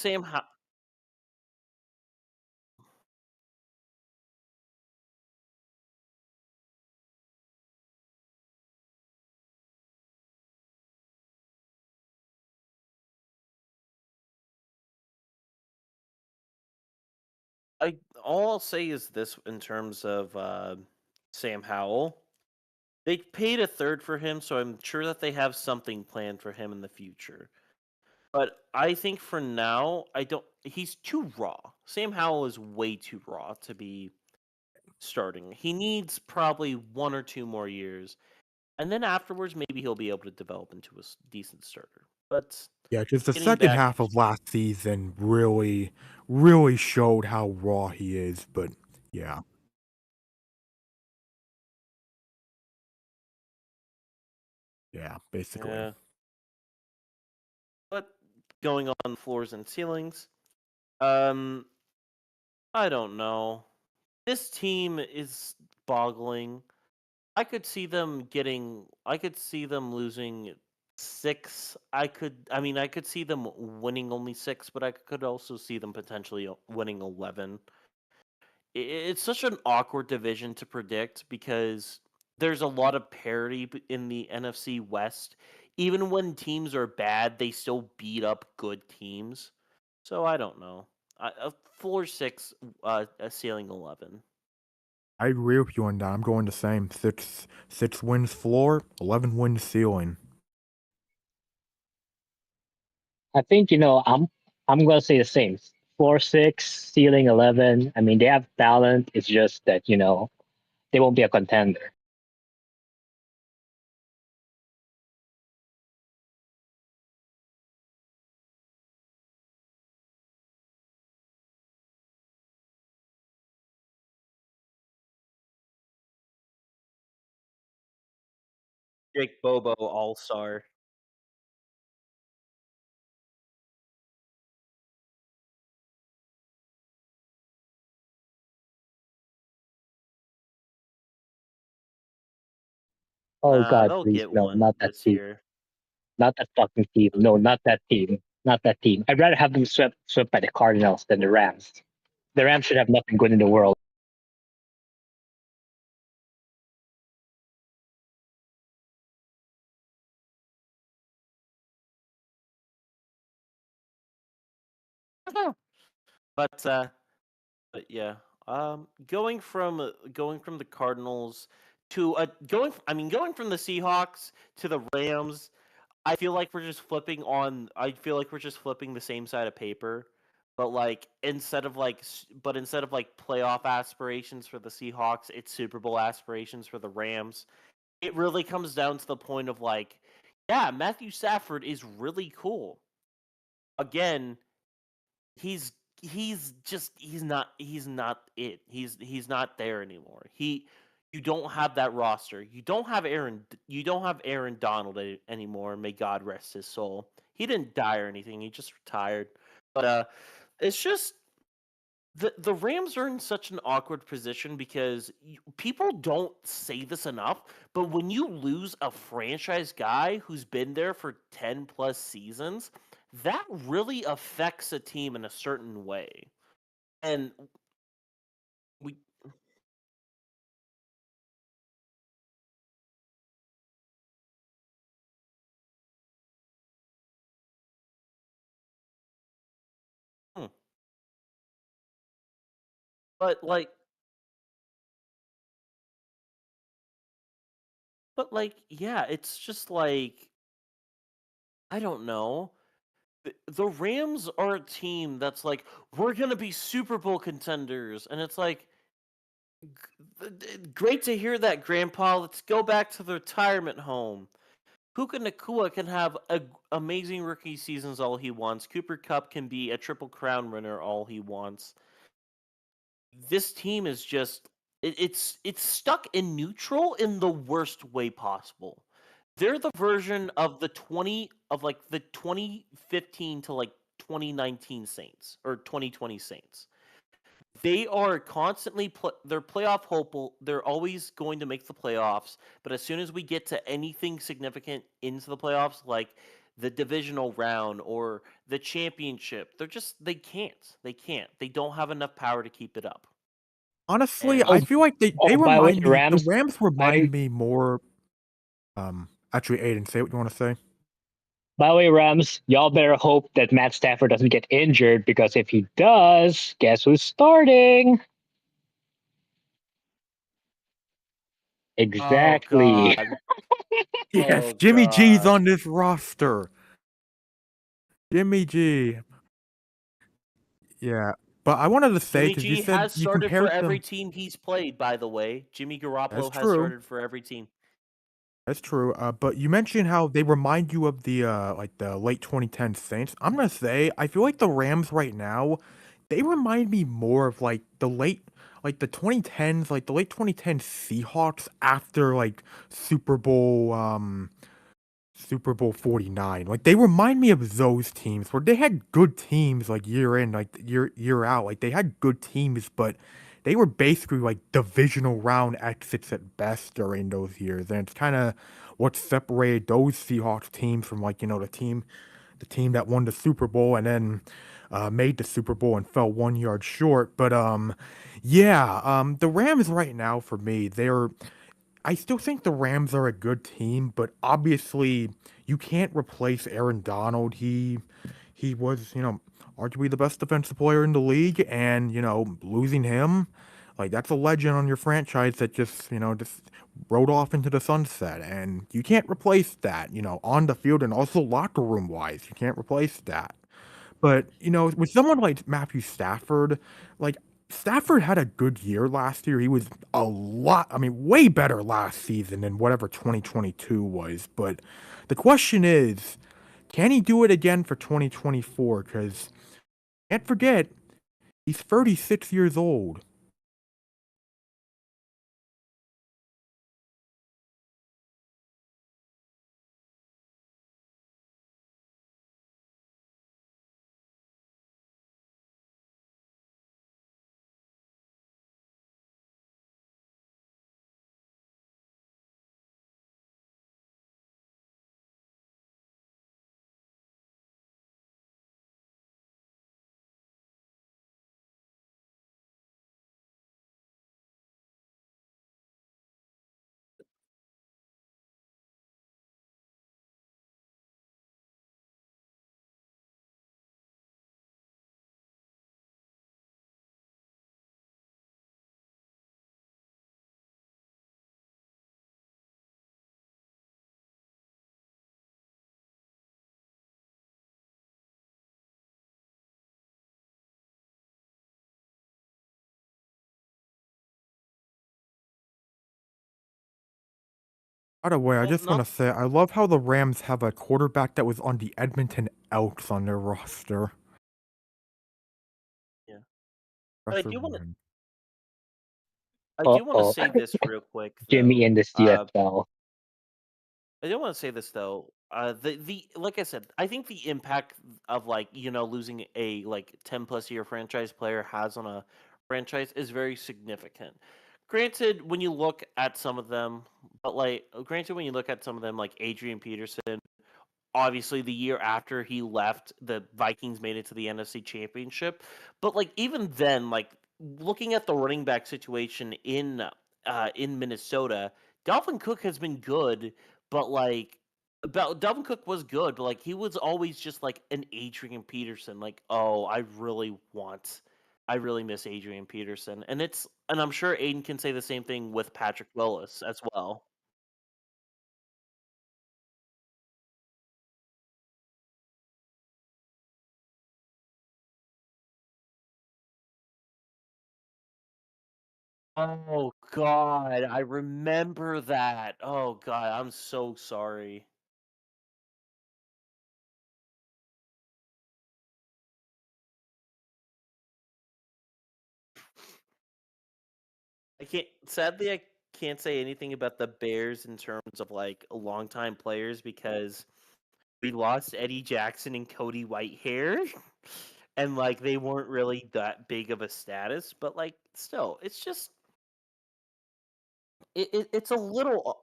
I all I'll say is this in terms of Sam Howell. They paid a third for him, so I'm sure that they have something planned for him in the future. But I think for now, I don't. He's too raw. Sam Howell is way too raw to be starting. He needs probably 1 or 2 more years, and then afterwards, maybe he'll be able to develop into a decent starter. But Yeah, because the getting second back, half of last season really showed how raw he is. But yeah, yeah, basically. yeah. But going on floors and ceilings, um, I don't know. This team is boggling. I could see them losing 6. I could see them winning only 6, but I could also see them potentially winning 11. It's such an awkward division to predict because there's a lot of parity in the NFC West. Even when teams are bad, they still beat up good teams. So I don't know. Floor 6, a ceiling 11. I agree with you on that. I'm going the same. Six wins floor, 11 wins ceiling. I think I'm gonna say the same. 4-6, ceiling 11. I mean, they have talent. It's just that they won't be a contender. Jake Bobo All Star. Oh Nah, God, they'll please, get no, one not that this team, year. not that fucking team. No, not that team, not that team. I'd rather have them swept by the Cardinals than the Rams. The Rams should have nothing good in the world. But but yeah, going from the Cardinals to going from the Seahawks to the Rams. I feel like we're just flipping the same side of paper, but like instead of like playoff aspirations for the Seahawks, it's Super Bowl aspirations for the Rams. It really comes down to the point of like, yeah, Matthew Stafford is really cool. Again, he's he's not it. He's not there anymore. You don't have that roster. You don't have Aaron Donald anymore. May God rest his soul. He didn't die or anything. He just retired. But it's just the Rams are in such an awkward position because people don't say this enough, but when you lose a franchise guy who's been there for 10 plus seasons, that really affects a team in a certain way. And we hmm, but like yeah, it's just like I don't know. The Rams are a team that's like we're going to be Super Bowl contenders and it's like great to hear that, Grandpa. Let's go back to the retirement home. Puka Nakua can have amazing rookie seasons all he wants. Cooper Kupp can be a triple crown winner all he wants. This team is just it's stuck in neutral in the worst way possible. They're the version of the 2015 to like 2019 Saints or 2020 Saints. They are constantly they're playoff hopeful. They're always going to make the playoffs, but as soon as we get to anything significant into the playoffs, like the divisional round or the championship, they can't. They can't. They don't have enough power to keep it up. Honestly, And I feel like they By the way, remind me the Rams. Rams By remind me more. Actually, Aidan, say what you want to say. By the way, Rams, y'all better hope that Matt Stafford doesn't get injured because if he does, guess who's starting? oh Exactly. god. Yes, Oh Jimmy G's god. on this roster. Jimmy G. Yeah, but I wanted to say Jimmy because you G said has you started for compared every them. team he's played, by the way. Jimmy That's Garoppolo has true. started for every team. That's true. But you mentioned how they remind you of the like the late 2010 Saints. I'm gonna say I feel like the Rams right now, they remind me more of like the 2010s, like the late 2010 Seahawks after like Super Bowl Super Bowl 49. Like they remind me of those teams where they had good teams like year in, like year out. Like they had good teams, but they were basically like divisional round exits at best during those years. And it's kind of what separated those Seahawks teams from like, the team that won the Super Bowl and then made the Super Bowl and fell 1 yard short. But yeah, the Rams right now for me, I still think the Rams are a good team, but obviously you can't replace Aaron Donald. He was, arguably the best defensive player in the league, and losing him, like that's a legend on your franchise that just rode off into the sunset, and you can't replace that, on the field and also locker room wise, you can't replace that. But, with someone like Matthew Stafford, like Stafford had a good year last year. He was way better last season than whatever 2022 was. But the question is, can he do it again for 2024? Because can't forget, he's 36 years old. By the way, I Well, just want to say, I love how the Rams have a quarterback that was on the Edmonton Elks on their roster. But Professor Man. I do want to Uh-oh. say this real quick Jimmy though. in the CFL. I do want to say this though. The like I said, I think the impact of like losing a like 10+ year franchise player has on a franchise is very significant. Granted, when you look at some of them, when you look at some of them like Adrian Peterson, obviously the year after he left, the Vikings made it to the NFC Championship. But like even then, like looking at the running back situation in Minnesota, Dalvin Cook has been good, but like about Dalvin Cook was good, but like he was always just like an Adrian Peterson. Like, oh, I really miss Adrian Peterson, and I'm sure Aiden can say the same thing with Patrick Willis as well. Oh god, I remember that. Oh god, I'm so sorry. I can't say anything about the Bears in terms of like longtime players because we lost Eddie Jackson and Cody Whitehair, and like they weren't really that big of a status, but like still, it's just it's a little.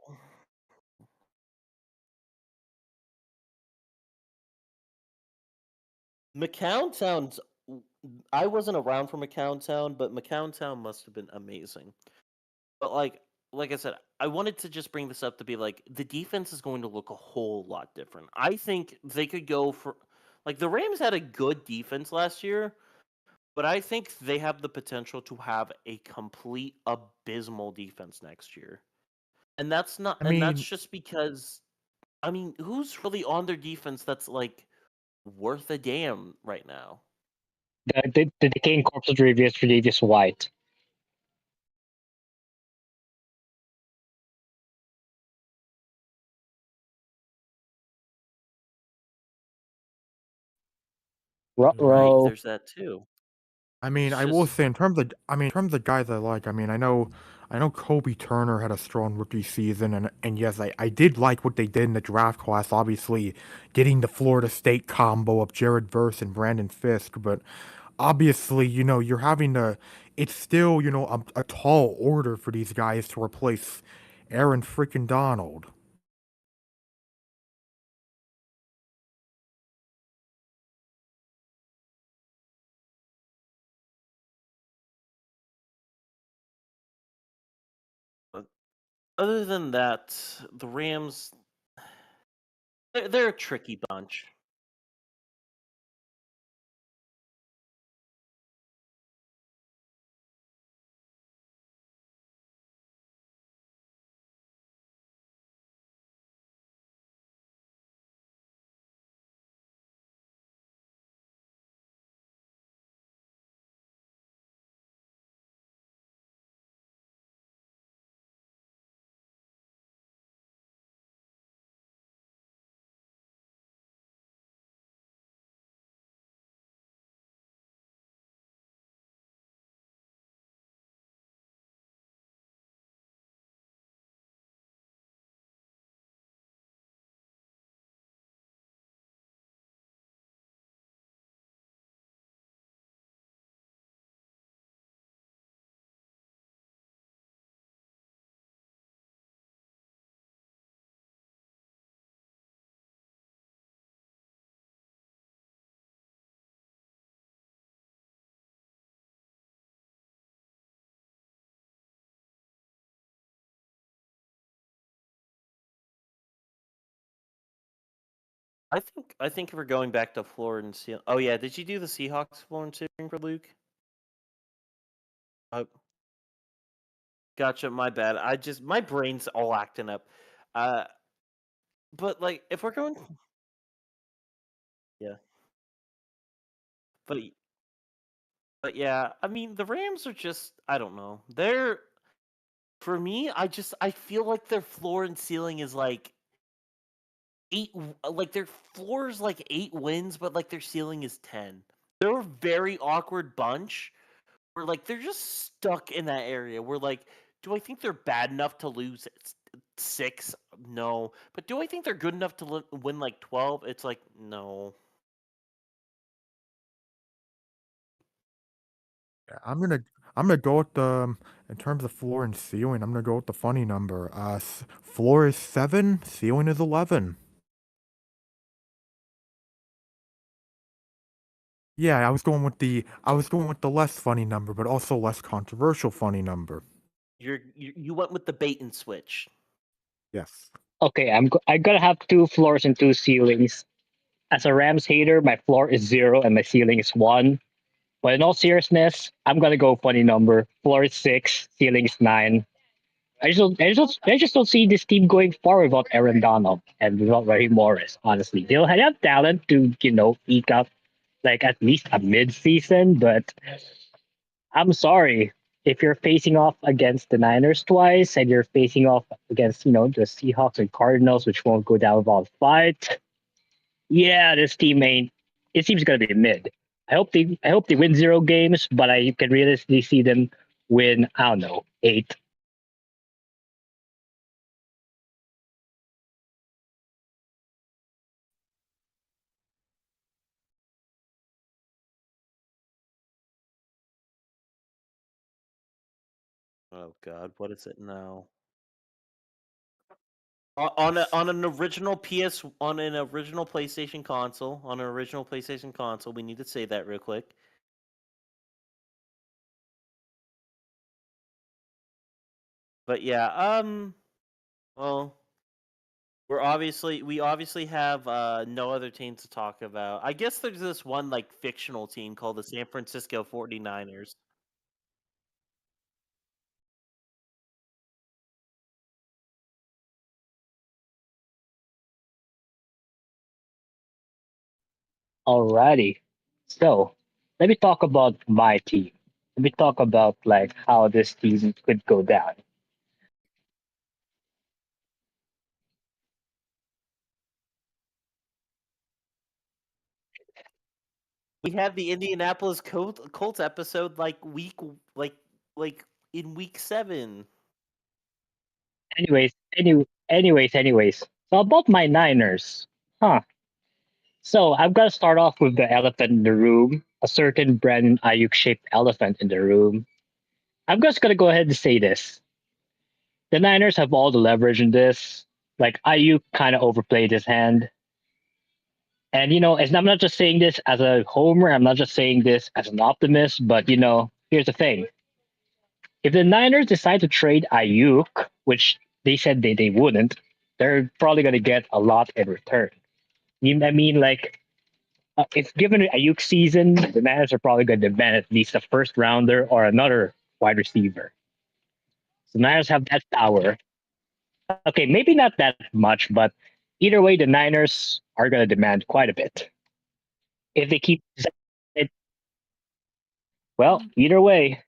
McCown sounds. I wasn't around for McCown Town, but McCown Town must have been amazing. But like I said, I wanted to just bring this up to be like the defense is going to look a whole lot different. I think they could go for like the Rams had a good defense last year, but I think they have the potential to have a complete abysmal defense next year. I And that's mean, just because I mean, who's really on their defense that's like worth a damn right now? The decaying corpse of Tre'Davious White. Right, Ruh-roh. there's that too. I mean, It's I will just say in terms of guys I like, I mean, I know Kobe Turner had a strong rookie season, and yes, I did like what they did in the draft class, obviously getting the Florida State combo of Jared Verse and Brandon Fisk, but obviously, you're having to, it's still, a tall order for these guys to replace Aaron freaking Donald. other than that, the Rams they're a tricky bunch. I think if we're going back to floor and ceiling. Oh yeah, did you do the Seahawks floor and ceiling for Luke? Oh, gotcha. My bad. I just my brain's all acting up. Uh, but like if we're going, yeah. But but yeah, I mean the Rams are just I don't know. They're for me. I feel like their floor and ceiling is like like their floor is like 8 wins, but like their ceiling is 10. They're a very awkward bunch We're like they're just stuck in that area. We're like, do I think they're bad enough to lose 6? No. But do I think they're good enough to win like 12? It's like no. Yeah, I'm gonna go with the in terms of floor and ceiling. I'm gonna go with the funny number. Floor is 7, ceiling is 11. Yeah, I was going with the less funny number, but also less controversial funny number. You went with the bait and switch. Yes. Okay, I gotta have 2 floors and 2 ceilings. As a Rams hater, my floor is 0 and my ceiling is 1. But in all seriousness, I'm gonna go funny number. Floor is 6, ceiling is 9. I just don't see this team going far without Aaron Donald and without Raheem Morris. Honestly, they'll have talent to eke out like at least a mid-season, but I'm sorry if you're facing off against the Niners twice and you're facing off against the Seahawks and Cardinals, which won't go down without a fight. Yeah, this team ain't. It seems gonna be mid. I hope they win 0 games, but I can realistically see them win. I don't know, 8. Oh God, what is it now? Yes. On an original PlayStation console, we need to say that real quick. But yeah, well, we obviously have no other teams to talk about. I guess there's this one like fictional team called the San Francisco 49ers. Alrighty. So let me talk about my team. Let me talk about like how this team could go down. We had the Indianapolis Colts episode like like in week 7. Anyways. So about my Niners. Huh. So I've got to start off with the elephant in the room, a certain Brandon Ayuk shaped elephant in the room. I'm just gonna go ahead and say this. The Niners have all the leverage in this. Like Ayuk kind of overplayed his hand. And I'm not just saying this as a homer, I'm not just saying this as an optimist, but here's the thing. If the Niners decide to trade Ayuk, which they said they wouldn't, they're probably gonna get a lot in return. I mean, like, if given Ayuk season, the Niners are probably going to demand at least a first rounder or another wide receiver. So Niners have that power. Okay, maybe not that much, but either way, the Niners are going to demand quite a bit. If they keep it, well, either way,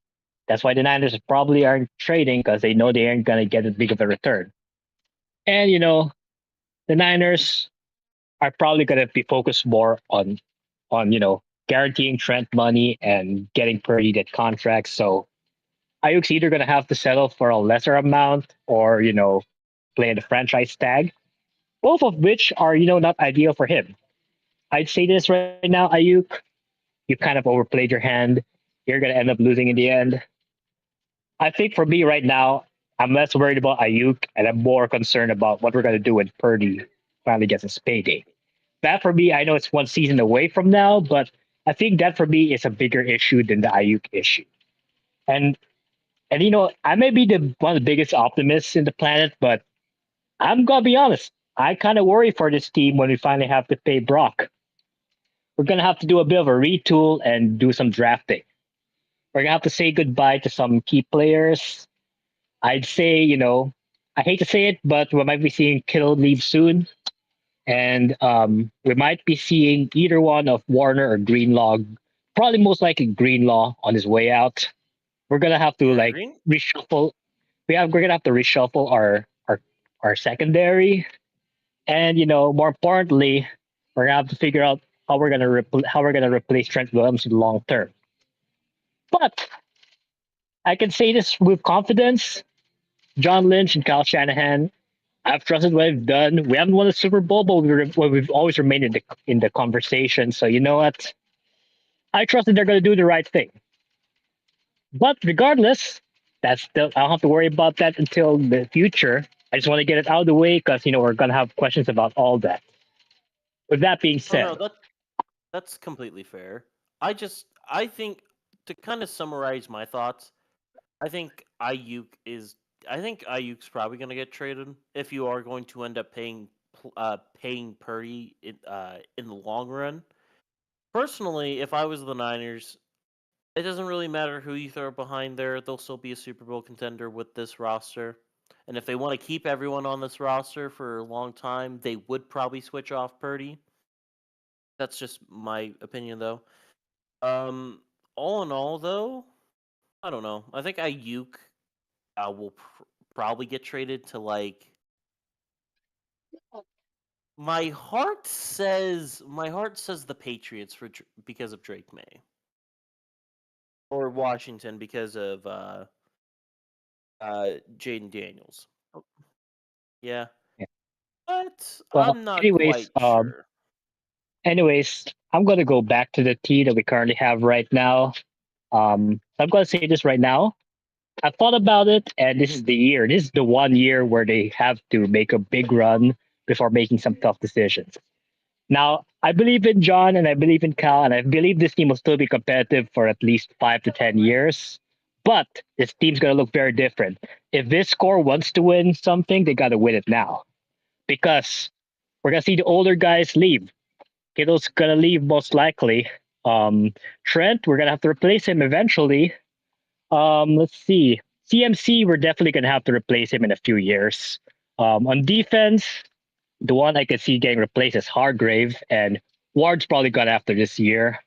that's why the Niners probably aren't trading because they know they aren't going to get as big of a return. And the Niners are probably going to be focused more on guaranteeing Trent money and getting Purdy that contract. So Ayuk's either going to have to settle for a lesser amount or, play the franchise tag, both of which are, not ideal for him. I'd say this right now, Ayuk, you kind of overplayed your hand. You're going to end up losing in the end. I think for me right now, I'm less worried about Ayuk and I'm more concerned about what we're going to do when Purdy finally gets his payday. That for me, I know it's one season away from now, but I think that for me is a bigger issue than the Ayuk issue. And I may be the one of the biggest optimists in the planet, but I'm gonna be honest. I kind of worry for this team when we finally have to pay Brock. We're gonna have to do a bit of a retool and do some drafting. We're gonna have to say goodbye to some key players. I'd say, I hate to say it, but we might be seeing Kittle leave soon, and we might be seeing either one of Warner or Greenlaw. Probably most likely Greenlaw on his way out. We're gonna have to like Green? reshuffle we're gonna have to reshuffle our secondary, and more importantly, we're gonna have to figure out how we're gonna replace Trent Williams in the long term. But I can say this with confidence. John Lynch and Kyle Shanahan, I've trusted what they've done. We haven't won a Super Bowl, but we've always remained in the conversation. So you know what? I trust that they're going to do the right thing. But regardless, that's still I don't have to worry about that until the future. I just want to get it out of the way because we're going to have questions about all that. With that being Oh no, said, that's completely fair. I think to kind of summarize my thoughts, I think Ayuk is I think Ayuk's probably going to get traded if you are going to end up paying Purdy in the long run. Personally, if I was the Niners, it doesn't really matter who you throw behind there. They'll still be a Super Bowl contender with this roster. And if they want to keep everyone on this roster for a long time, they would probably switch off Purdy. That's just my opinion, though. All in all, though, I don't know. I think Ayuk will probably get traded to like. My heart says the Patriots because of Drake May, or Washington because of Jaden Daniels. Oh, yeah, yeah. but Well, I'm not anyways, quite sure. anyways, I'm going to go back to the tea that we currently have right now. I'm going to say this right now. I thought about it, and this is the year. This is the 1 year where they have to make a big run before making some tough decisions. Now, I believe in John and I believe in Cal, and I believe this team will still be competitive for at least 5 to 10 years. But this team's going to look very different. If this core wants to win something, they got to win it now because we're going to see the older guys leave. Kittle's going to leave most likely. Trent, we're going to have to replace him eventually. Let's see. CMC, we're definitely going to have to replace him in a few years. On defense, the one I could see getting replaced is Hargrave, and Ward's probably gone after this year.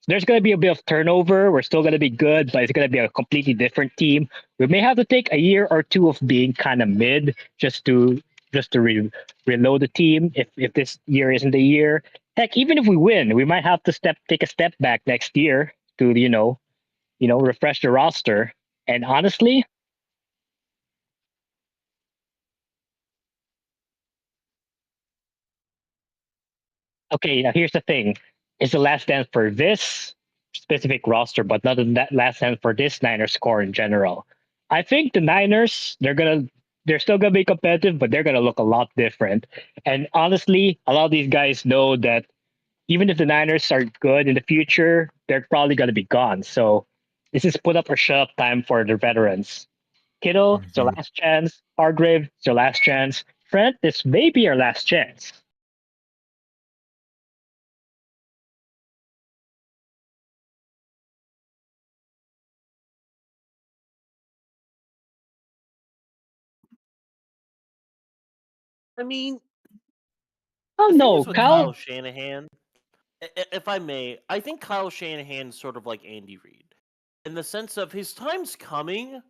So there's going to be a bit of turnover. We're still going to be good, but it's going to be a completely different team. We may have to take a year or two of being kind of mid just to reload the team. If this year isn't the year, heck, even if we win, we might have to take a step back next year to refresh the roster. And honestly, okay, now here's the thing. It's the last dance for this specific roster, but not the last dance for this Niners core in general. I think the Niners, they're still gonna be competitive, but they're gonna look a lot different. And honestly, a lot of these guys know that even if the Niners are good in the future, they're probably gonna be gone. So this is put up or shut up time for the veterans. Kittle, it's your Mhm. last chance. Hargrave, it's your last chance. Trent, this may be your last chance. I mean, Oh the thing no, is with Kyle Kyle. Shanahan, if I may, I think Kyle Shanahan's sort of like Andy Reid in the sense of his time's coming.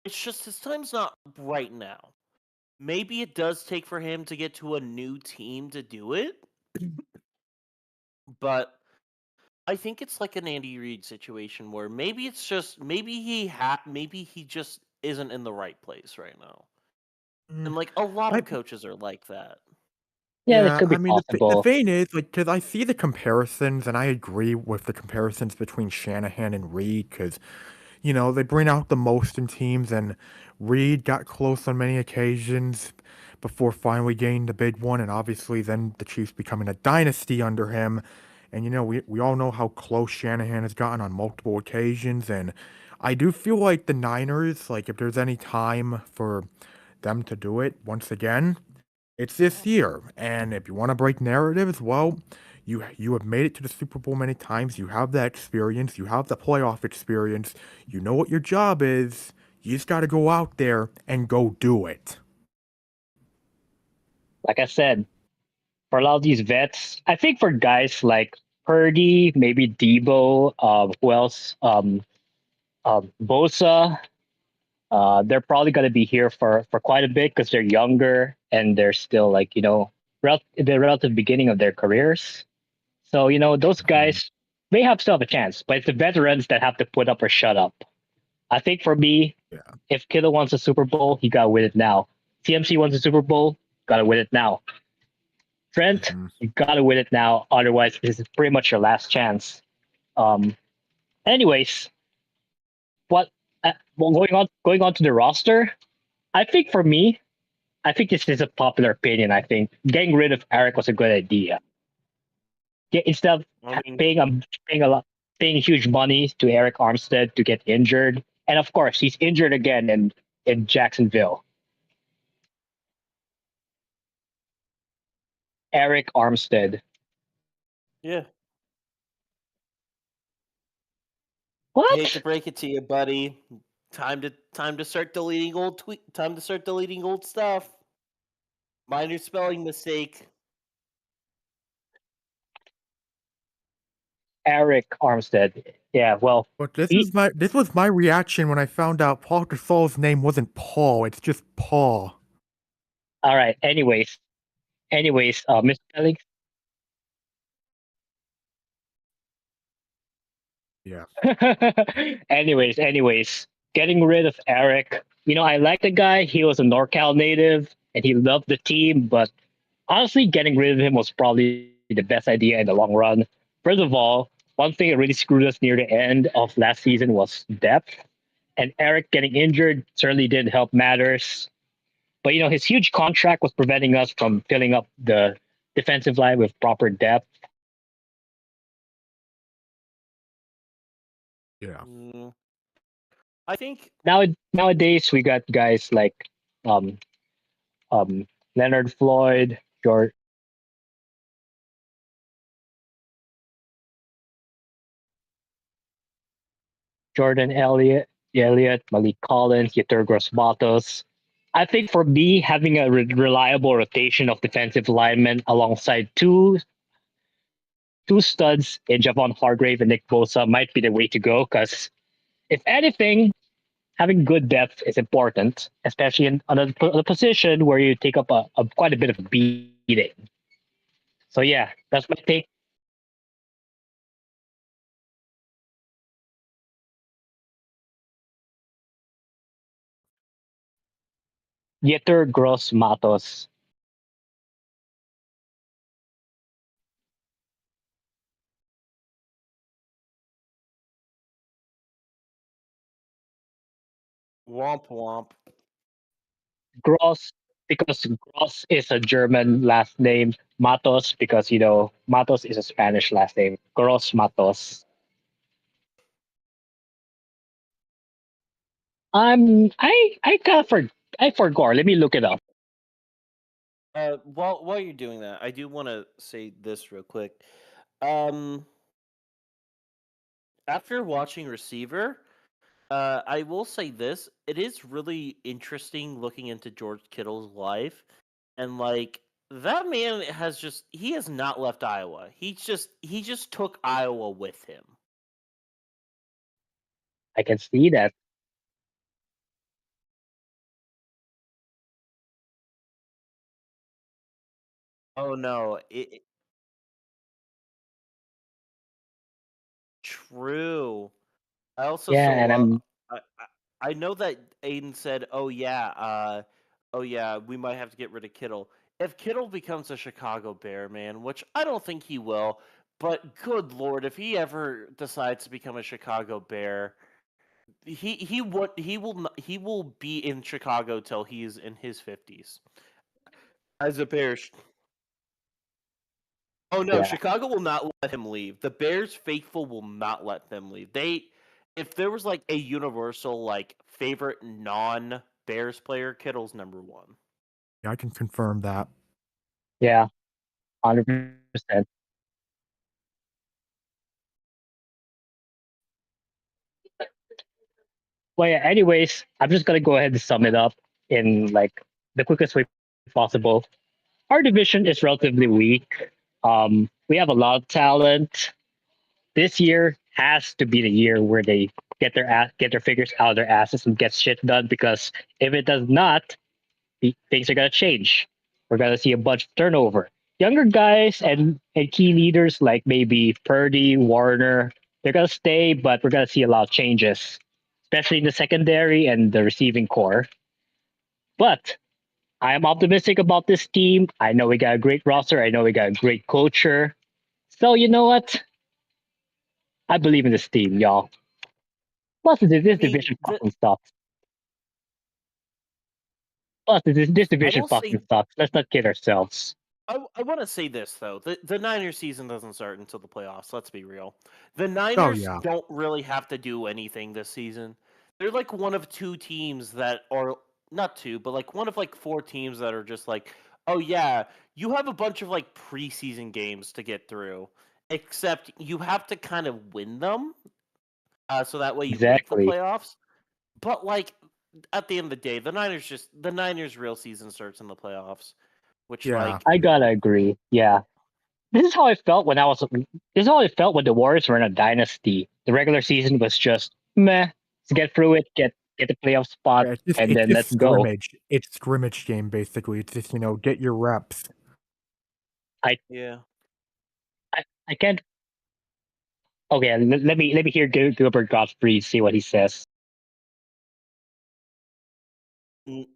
It's just his time's not right now. Maybe it does take for him to get to a new team to do it, but I think it's like an Andy Reid situation where maybe it's just maybe he just isn't in the right place right now. Mm, And like a lot I of coaches are like that. Yeah, that Yeah, could be I mean, the possible. thing is, like, because I see the comparisons, and I agree with the comparisons between Shanahan and Reed, because, they bring out the most in teams, and Reed got close on many occasions before finally getting the big one, and obviously then the Chiefs becoming a dynasty under him. And, we all know how close Shanahan has gotten on multiple occasions, and I do feel like the Niners, like, if there's any time for them to do it once again, it's this year, and if you want to break narratives, well, you have made it to the Super Bowl many times. You have that experience. You have the playoff experience. You know what your job is. You just got to go out there and go do it. Like I said, for a lot of these vets, I think for guys like Purdy, maybe Debo, who else? Bosa, they're probably going to be here for quite a bit because they're younger and they're still like, the relative beginning of their careers. So, those Mhm. guys may still have a chance, but it's the veterans that have to put up or shut up. I think for me, Yeah. if Kittle wants a Super Bowl, he gotta win it now. TMC wants a Super Bowl, gotta win it now. Trent, Mhm. you gotta win it now. Otherwise, this is pretty much your last chance. Um. Anyways, what? Well, going on to the roster. I think for me, I think this is a popular opinion. I think getting rid of Eric was a good idea. Instead of I mean, paying a lot, paying huge money to Eric Armstead to get injured, and of course he's injured again in Jacksonville. Eric Armstead. yeah. Hate to What? break it to you, buddy. Time to start deleting old tweet. Time to start deleting old stuff. Minor spelling mistake. Eric Armstead. Yeah. Well, But he. this was my reaction when I found out Paul Gasol's name wasn't Paul. It's just Paul. All right. Anyways, Mr. Felix. Yeah. anyways, getting rid of Eric. I like the guy. He was a NorCal native and he loved the team, but honestly, getting rid of him was probably the best idea in the long run. First of all, one thing that really screwed us near the end of last season was depth. And Eric getting injured certainly didn't help matters. But his huge contract was preventing us from filling up the defensive line with proper depth. Yeah. I think Nowadays we got guys like um, um, Leonard Floyd, Jordan Elliott, Malik Collins, Yetur Matos. I think for me, having a reliable rotation of defensive linemen alongside two studs in Javon Hargrave and Nick Bosa might be the way to go. Because if anything, having good depth is important, especially in on a position where you take up a quite a bit of beating. So yeah, that's my take. Yetur Gross Matos. womp womp. Gross because Gross is a German last name. Matos because Matos is a Spanish last name. Gross Matos. I forgot. Let me look it up. While you're doing that, I do want to say this real quick. Um, After watching Receiver, I will say this: it is really interesting looking into George Kittle's life, and like that man he has not left Iowa. He just took Iowa with him. I can see that. Oh no, true. I also Yeah, saw. and I'm I know that Aiden said, oh yeah, we might have to get rid of Kittle. If Kittle becomes a Chicago Bear, man, which I don't think he will, but good lord, if he ever decides to become a Chicago Bear, he will be in Chicago till he's in his 50s as a Bears. Oh no, yeah. Chicago will not let him leave. The Bears faithful will not let them leave. If there was like a universal like favorite non-Bears player, Kittle's number one. Yeah, I can confirm that. Yeah, 100%. Well, yeah. Anyways, I'm just gonna go ahead and sum it up in like the quickest way possible. Our division is relatively weak. We have a lot of talent. This year has to be the year where they get their figures out of their asses and get shit done. Because if it does not, things are gonna change. We're gonna see a bunch of turnover. Younger guys and key leaders like maybe Purdy, Warner, they're gonna stay, but we're gonna see a lot of changes, especially in the secondary and the receiving core. But I am optimistic about this team. I know we got a great roster. I know we got a great culture. So you know what? I believe in this team, y'all. Plus, this mean, division fucking sucks. Plus, this I division will say fucking sucks. Let's not kid ourselves. I want to say this though. The Niners season doesn't start until the playoffs. Let's be real. The Oh Niners yeah. don't really have to do anything this season. They're like one of two teams that are not two, but like one of like four teams that are just like, oh yeah, you have a bunch of like preseason games to get through. Except you have to kind of win them, so that way you make the Exactly. playoffs. But like at the end of the day, the Niners' real season starts in the playoffs, which Yeah. like I gotta agree. Yeah. This is how I felt when I was. This is how I felt when the Warriors were in a dynasty. The regular season was just meh. Let's get through it, get the playoff spot, Yeah, it's just and it's then just let's go. scrimmage. It's scrimmage game basically. It's just, get your reps. yeah. I can't. Okay, let me hear Gilbert Godfrey see what he says. Mm,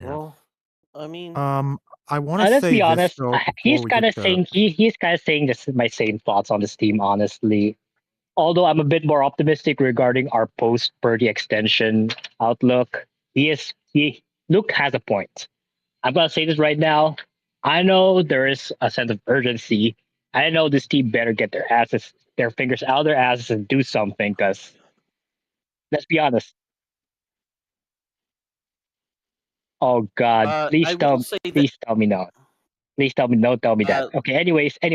Yeah. well, I mean, I want to Let's say be this honest. though before He's we kind get of to. saying he's kind of saying this my same thoughts on this team. Honestly, although I'm a bit more optimistic regarding our post Purdy extension outlook, he Luke has a point. I'm gonna say this right now. I know there is a sense of urgency. I know this team better get their fingers out of their asses and do something. Because let's be honest, Oh God! I will say that. Please tell me no. Please tell me don't tell me that. Okay. Anyways. Let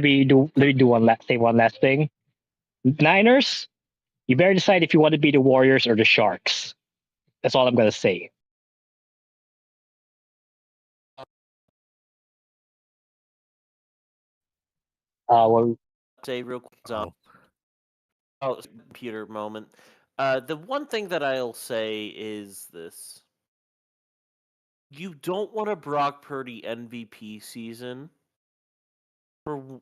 me do one last thing. Niners, you better decide if you want to be the Warriors or the Sharks. That's all I'm gonna say. Well, say real quick. Oh, Computer moment. The one thing that I'll say is this: you don't want a Brock Purdy MVP season for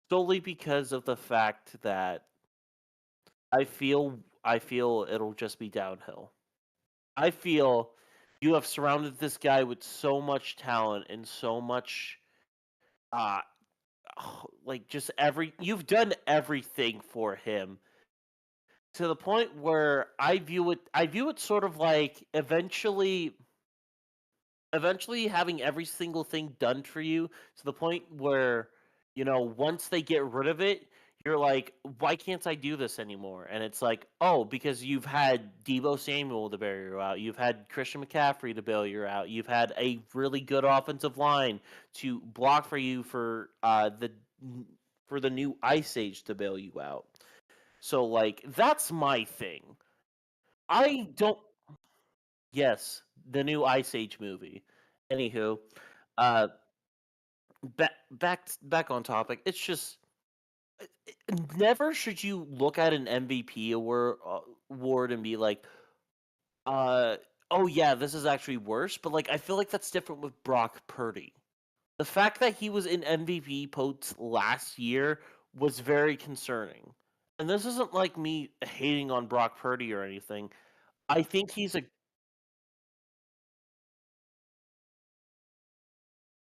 solely because of the fact that I feel it'll just be downhill. I feel you have surrounded this guy with so much talent and so much uh like just you've done everything for him to the point where I view it sort of like eventually having every single thing done for you to the point where once they get rid of it, you're like, why can't I do this anymore? And it's like, oh, because you've had Debo Samuel to bail you out, you've had Christian McCaffrey to bail you out, you've had a really good offensive line to block for you for the new Ice Age to bail you out. So like that's my thing. I don't. Yes, the new Ice Age movie. Anywho, uh, back on topic. It's just never should you look at an MVP award and be like, uh, oh yeah, this is actually worse. But like, I feel like that's different with Brock Purdy. The fact that he was in MVP votes last year was very concerning. And this isn't like me hating on Brock Purdy or anything. I think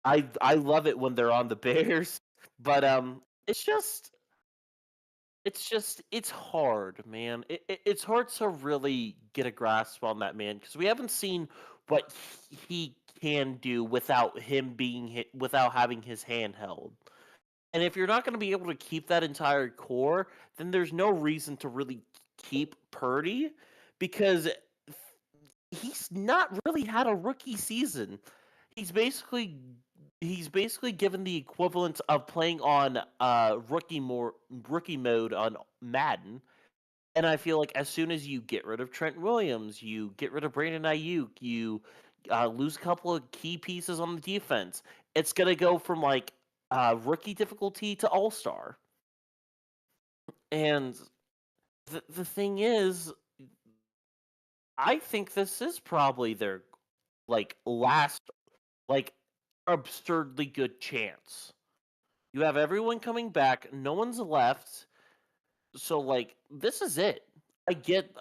I love it when they're on the Bears, but it's just it's hard, man. It's hard to really get a grasp on that man because we haven't seen what he can do without him being without having his hand held. And if you're not going to be able to keep that entire core, then there's no reason to really keep Purdy because he's not really had a rookie season. He's basically he's basically given the equivalent of playing on rookie mode on Madden. And I feel like as soon as you get rid of Trent Williams, you get rid of Brandon Ayuk, you lose a couple of key pieces on the defense, it's gonna go from like rookie difficulty to All Star. And the thing is, I think this is probably their like last like absurdly good chance. You have everyone coming back, no one's left. So like this is it. I get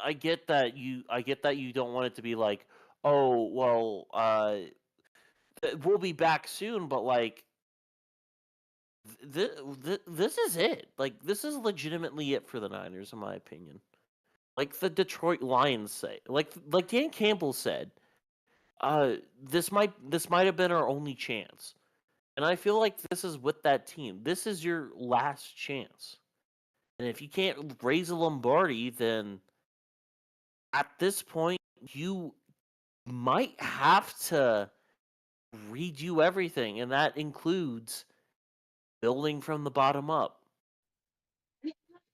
that you don't want it to be like, "Oh, well, we'll be back soon," but like this is it. Like this is legitimately it for the Niners in my opinion. Like the Detroit Lions say. Like Dan Campbell said, this might have been our only chance. And I feel like this is with that team. This is your last chance. And if you can't raise a Lombardi, then at this point, you might have to redo everything. And that includes building from the bottom up.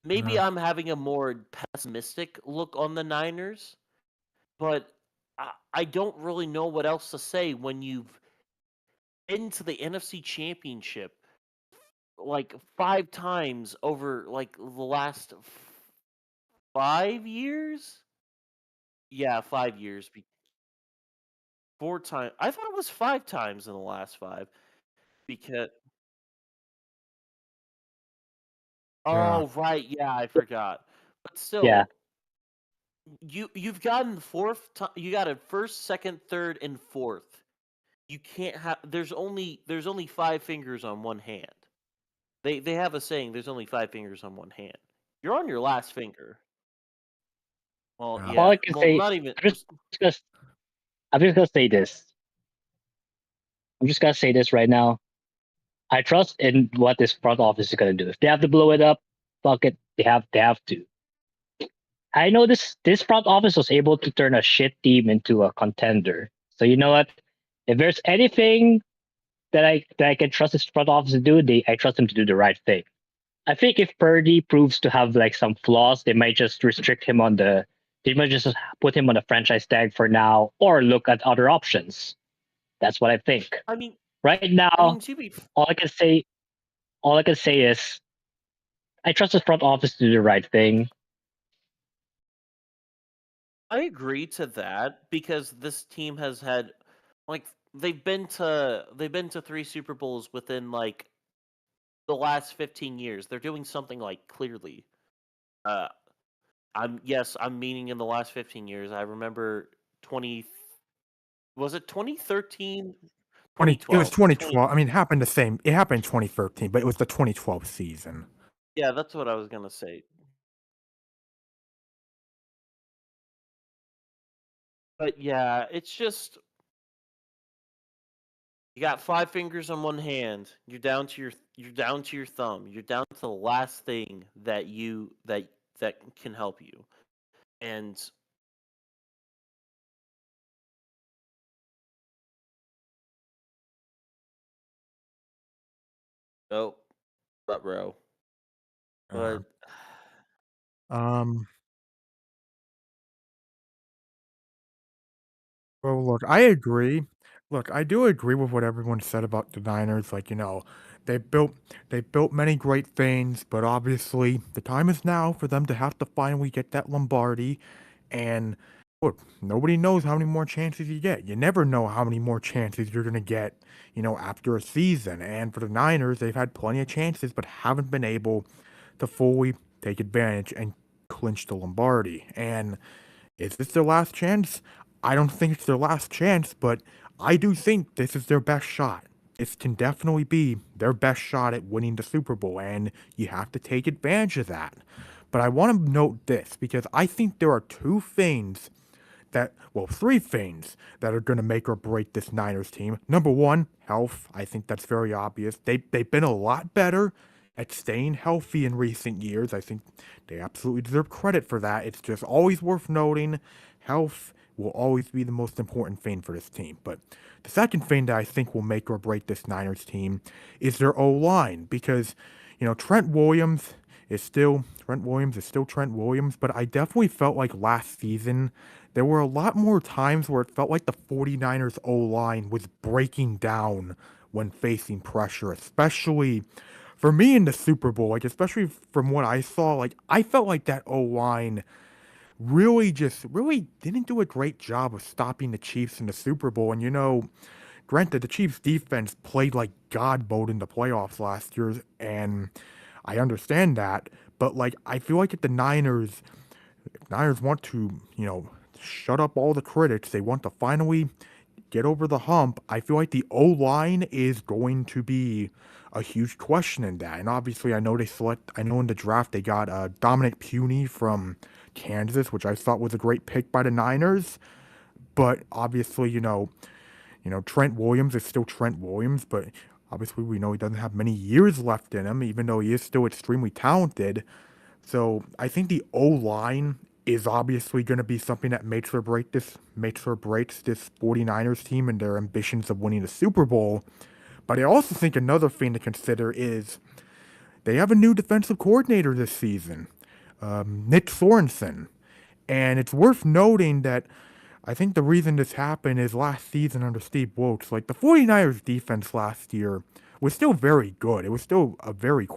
Maybe I'm having a more pessimistic look on the Niners, but I don't really know what else to say when you've been to the NFC Championship like 5 times over like the last 5 years. Yeah, 5 years. 4 times. I thought it was 5 times in the last 5 because. yeah. Oh right, yeah, I forgot. But yeah. still, you've gotten fourth. You got a first, second, third, and fourth. You can't have. There's only 5 fingers on one hand. They have a saying. There's only 5 fingers on one hand. You're on your last finger. Well, Yeah. All yeah. I can Well, say, not even. gonna, I'm just gonna say this. I'm just gonna say this right now. I trust in what this front office is gonna do. If they have to blow it up, fuck it. They have to. I know this front office was able to turn a shit team into a contender. So you know what? If there's anything that I can trust this front office to do, I trust them to do the right thing. I think if Purdy proves to have like some flaws, they might just restrict him on the. They might just put him on a franchise tag for now, or look at other options. That's what I think. I mean, Right now, to be all I can say, all I can say is, I trust the front office to do the right thing. I agree to that because this team has had like they've been to 3 Super Bowls within like the last 15 years. They're doing something like clearly. Uh I'm meaning in the last 15 years. I remember 20 was it 2013 It was 2012 2012. I mean, it happened in 2013, but it was the 2012 season. Yeah, that's what I was going to say. But yeah, it's just you got 5 fingers on one hand. You're down to your thumb. You're down to the last thing that can help you. And oh, bro. Uh, But um, well, look, I agree. Look, I do agree with what everyone said about the Niners. Like, they built they built many great things, but obviously the time is now for them to have to finally get that Lombardi. And look, nobody knows how many more chances you get. You never know how many more chances you're gonna get, after a season. And for the Niners, they've had plenty of chances, but haven't been able to fully take advantage and clinch the Lombardi. And is this their last chance? I don't think it's their last chance, but I do think this is their best shot. This can definitely be their best shot at winning the Super Bowl, and you have to take advantage of that. But I want to note this because I think there are three things that are going to make or break this Niners team. Number one, health. I think that's very obvious. They've been a lot better at staying healthy in recent years. I think they absolutely deserve credit for that. It's just always worth noting health will always be the most important thing for this team. But the second thing that I think will make or break this Niners team is their O line because, Trent Williams is still Trent Williams, but I definitely felt like last season there were a lot more times where it felt like the 49ers O line was breaking down when facing pressure, especially for me in the Super Bowl, like especially from what I saw, like I felt like that O line really didn't do a great job of stopping the Chiefs in the Super Bowl. And granted, the Chiefs defense played like God mode in the playoffs last year, and I understand that. But like I feel like if the Niners want to, shut up all the critics, they want to finally get over the hump. I feel like the O line is going to be a huge question in that. And obviously, I know in the draft they got Dominic Puny from Kansas, which I thought was a great pick by the Niners. But obviously, Trent Williams is still Trent Williams, but obviously we know he doesn't have many years left in him, even though he is still extremely talented. So I think the O line is obviously going to be something that makes or breaks this 49ers team and their ambitions of winning the Super Bowl. But I also think another thing to consider is they have a new defensive coordinator this season, Nick Sorensen. And it's worth noting that I think the reason this happened is last season under Steve Wilkes, like the 49ers defense last year was still very good. It was still a very,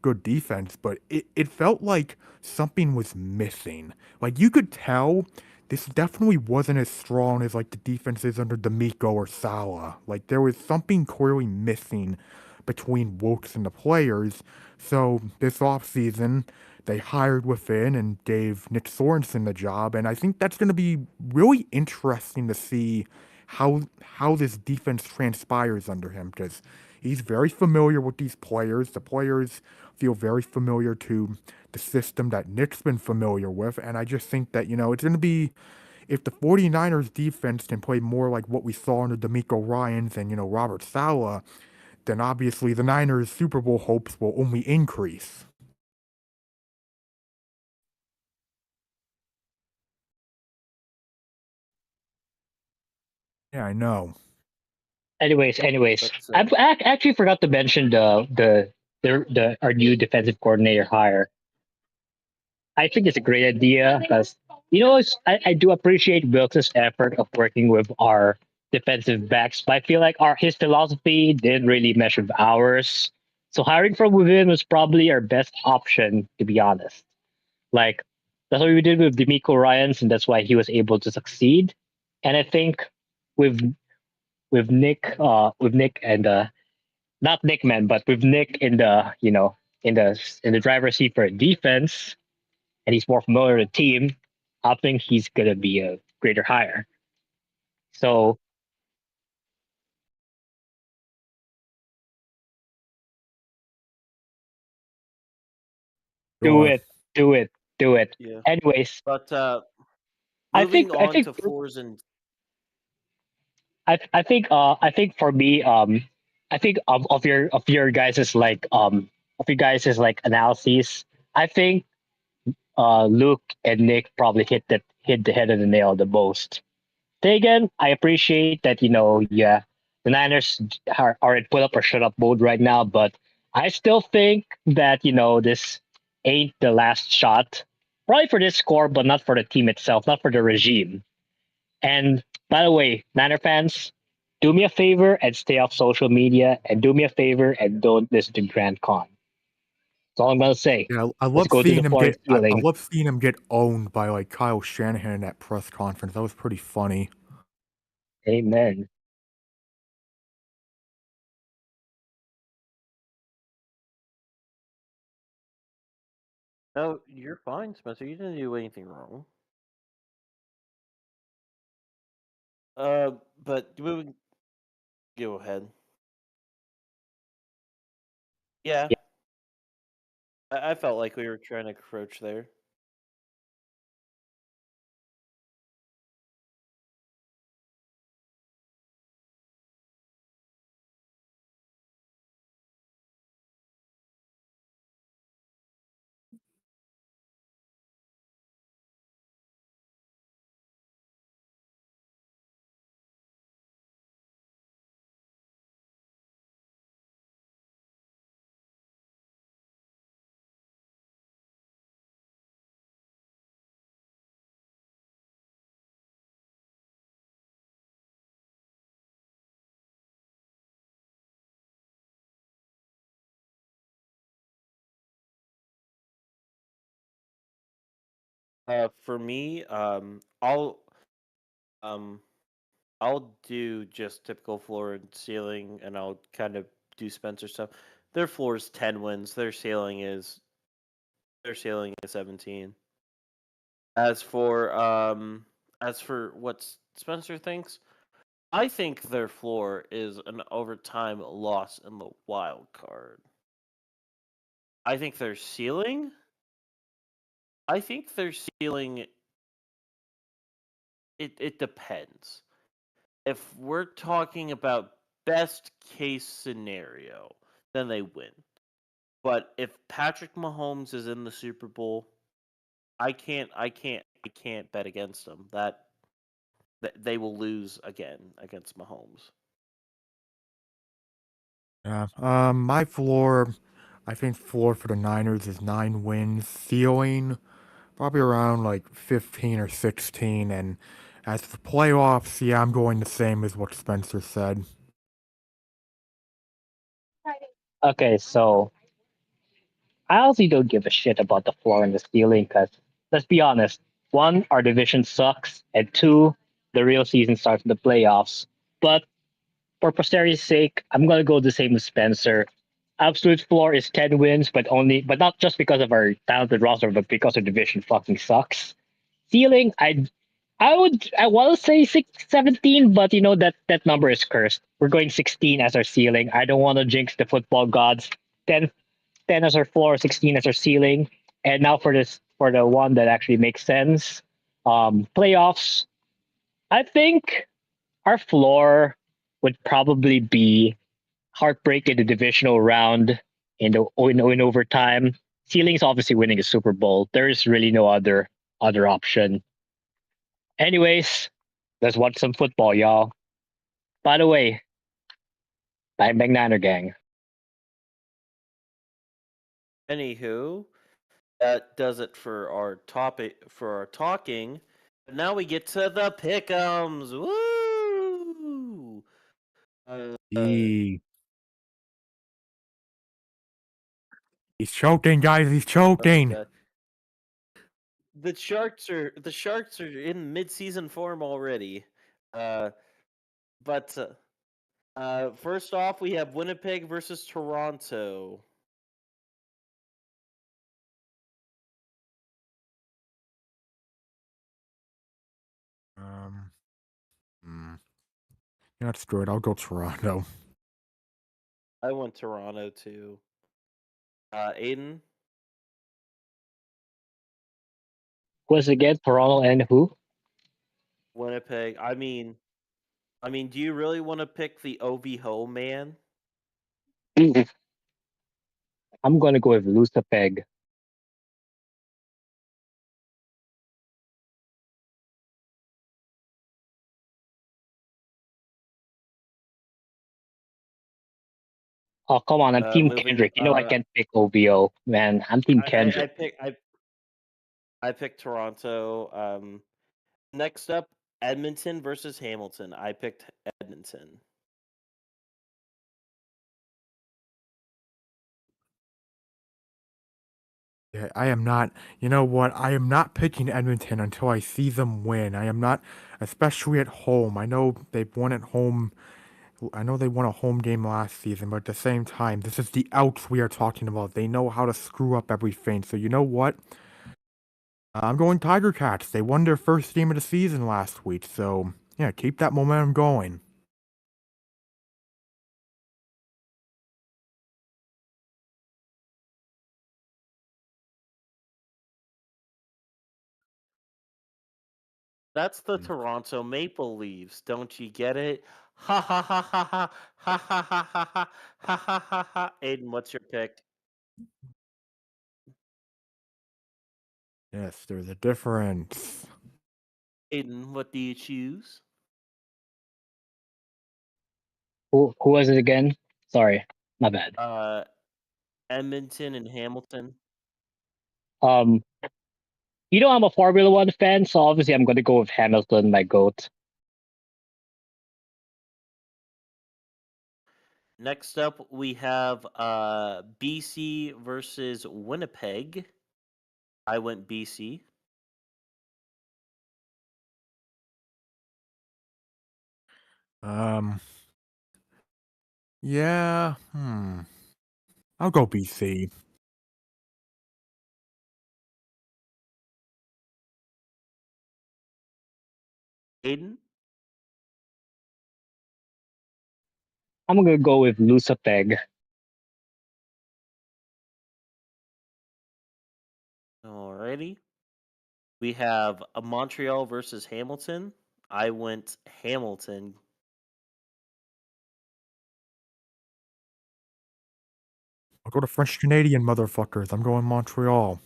good defense, but it felt like something was missing. Like you could tell this definitely wasn't as strong as like the defenses under D'Amico or Salah. Like there was something clearly missing between Wilkes and the players. So this offseason, they hired within and gave Nick Sorensen the job, and I think that's going to be really interesting to see how this defense transpires under him because he's very familiar with these players. The players feel very familiar to the system that Nick's been familiar with, and I just think that it's going to be if the 49ers defense can play more like what we saw under D'Amico Ryans and Robert Saleh, then obviously the Niners Super Bowl hopes will only increase. Yeah, I know. Anyways, But I actually forgot to mention the our new defensive coordinator hire. I think it's a great idea because I do appreciate Wilkes' effort of working with our defensive backs, but I feel like his philosophy didn't really mesh with ours. So hiring from within was probably our best option, to be honest. Like that's what we did with D'Amico Ryans, and that's why he was able to succeed. And I think with with Nick and not Nickman, but with Nick in the in the driver's seat for defense, and he's more familiar with the team, I think he's gonna be a greater hire. So do Sure. it, do it, do it. yeah. Anyways, But I moving think I on think to floors and I think for me, I think of your guys's of your guys's like analyses, I think Luke and Nick probably hit the head of the nail the most. Taegan, I appreciate that, yeah, the Niners are in put up or shut up mode right now, but I still think that, this ain't the last shot. Probably for this score, but not for the team itself, not for the regime. And by the way, Niner fans, do me a favor and stay off social media, and do me a favor and don't listen to Grant Con. That's all I'm gonna say. Yeah, I Let's love go to the seeing him floor and get. I ceiling. love seeing him get owned by like Kyle Shanahan in that press conference. That was pretty funny. Amen. no, you're fine, Spencer. You didn't do anything wrong. But moving, go ahead. Yeah, Yeah. I felt like we were trying to crouch there. For me, um, I'll do just typical floor and ceiling, and I'll kind of do Spencer stuff. Their floor is 10 wins. Their ceiling is 17. As for what Spencer thinks, I think their floor is an overtime loss in the wild card. I think their ceiling. I think their ceiling. It depends. If we're talking about best case scenario, then they win. But if Patrick Mahomes is in the Super Bowl, I can't bet against them. That they will lose again against Mahomes. Yeah. My floor. I think floor for the Niners is 9 wins. Ceiling probably around like 15 or 16. And as for playoffs, yeah, I'm going the same as what Spencer said. Okay, so I honestly don't give a shit about the floor and the ceiling because let's be honest. One, our division sucks, and two, the real season starts in the playoffs. But for posterity's sake, I'm gonna go the same as Spencer. Absolute floor is 10 wins, but not just because of our talented roster, but because our division fucking sucks. Ceiling, I want to say 17, but that number is cursed. We're going 16 as our ceiling. I don't want to jinx the football gods. 10 10 as our floor, 16 as our ceiling. And now for the one that actually makes sense. Playoffs. I think our floor would probably be heartbreak in the divisional round in overtime. Ceiling's obviously winning a Super Bowl. There is really no other option. Anyways, let's watch some football, y'all. By the way, Bang Bang Niner Gang. Anywho, that does it for our topic for our talking. But now we get to the pick'ems. Woo! He, he's choking, guys. He's choking. Okay. The Sharks are in mid-season form already. But first off, we have Winnipeg versus Toronto. Um, hmm. Yeah, screw it. I'll go Toronto. I went Toronto too. Aidan, Was again Toronto and who? Winnipeg. I mean, do you really want to pick the OV Ho man? I'm gonna go with Lucifeg. Oh come on, I'm Team Moving. Kendrick. You know I can't pick OVO, man. I'm Team I Kendrick. picked Toronto. Next up, Edmonton versus Hamilton. I picked Edmonton. Yeah, I am not. You know what? I am not picking Edmonton until I see them win. I am not, especially at home. I know they've won at home. I know they won a home game last season, but at the same time, this is the outs we are talking about. They know how to screw up everything. So you know what? I'm going Tiger Cats. They won their first game of the season last week. So yeah, keep that momentum going. That's the Toronto Maple Leafs. Don't you get it? Ha ha ha ha ha ha ha ha ha ha ha ha ha ha. Aiden, what's your pick? Yes, there's a difference. Aiden, what do you choose? Who was it again? Sorry, my bad. Edmonton and Hamilton. Um, I'm a Formula One fan, so obviously I'm gonna go with Hamilton, my goat. Next up, we have BC versus Winnipeg. I went BC. Um, yeah, I'll go BC. Aiden? I'm gonna go with Lucifeg. Alrighty. We have Montreal versus Hamilton. I went Hamilton. I'll go to French Canadian motherfuckers. I'm going Montreal.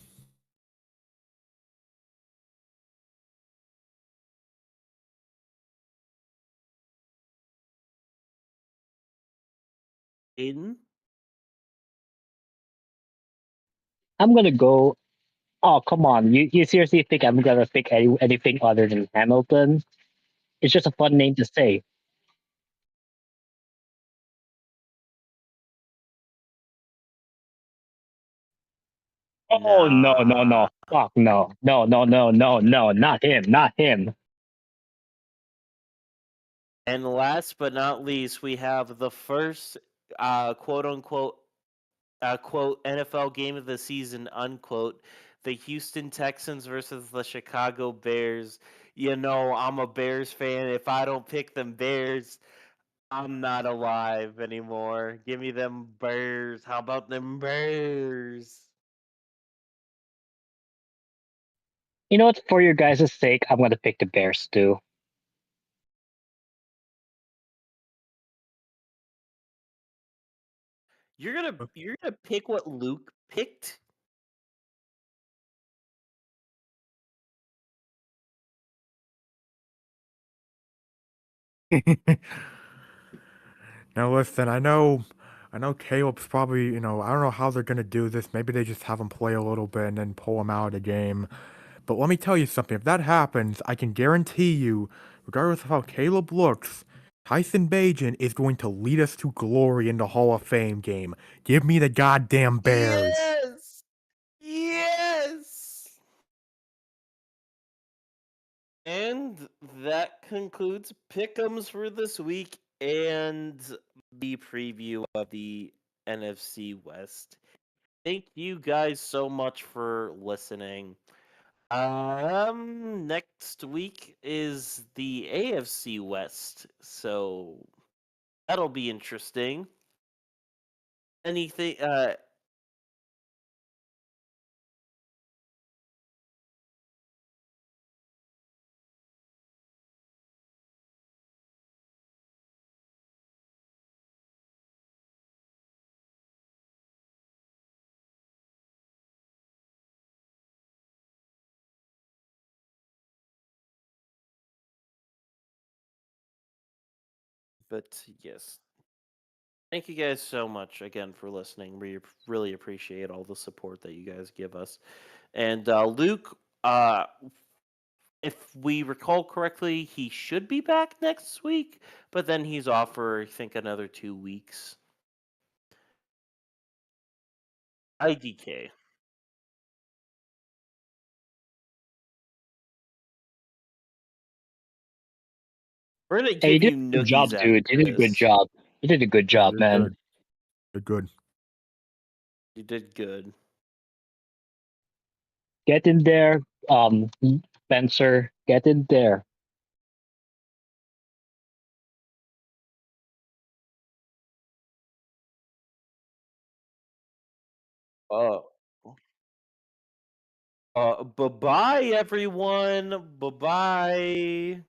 Aiden? I'm gonna go. Oh come on, you seriously think I'm gonna pick anything other than Hamilton? It's just a fun name to say. Oh no, Nah. fuck no, not him, not him. And last but not least, we have the first quote unquote quote NFL game of the season unquote. The Houston Texans versus the Chicago Bears. You know, I'm a Bears fan. If I don't pick them Bears, I'm not alive anymore. Give me them Bears. How about them Bears? You know what? For your guys' sake, I'm gonna pick the Bears too. You're gonna pick what Luke picked? Now listen, I know Caleb's probably, I don't know how they're gonna do this. Maybe they just have him play a little bit and then pull him out of the game. But let me tell you something. If that happens, I can guarantee you, regardless of how Caleb looks, Tyson Bajan is going to lead us to glory in the Hall of Fame game. Give me the goddamn Bears. Yes! Yes! And that concludes Pick'ems for this week and the preview of the NFC West. Thank you guys so much for listening. Next week is the AFC West, so that'll be interesting. Anything but yes. Thank you guys so much again for listening. We really appreciate all the support that you guys give us. And Luke, if we recall correctly, he should be back next week, but then he's off for I think another 2 weeks. IDK. We're gonna Hey, you give did you a good job, noogies after dude. You did a good this. job. You did a good Yeah, job, you're man. good. You're good. You did good. Get in there, Spencer. Get in there. Uh, bye bye everyone. Bye bye.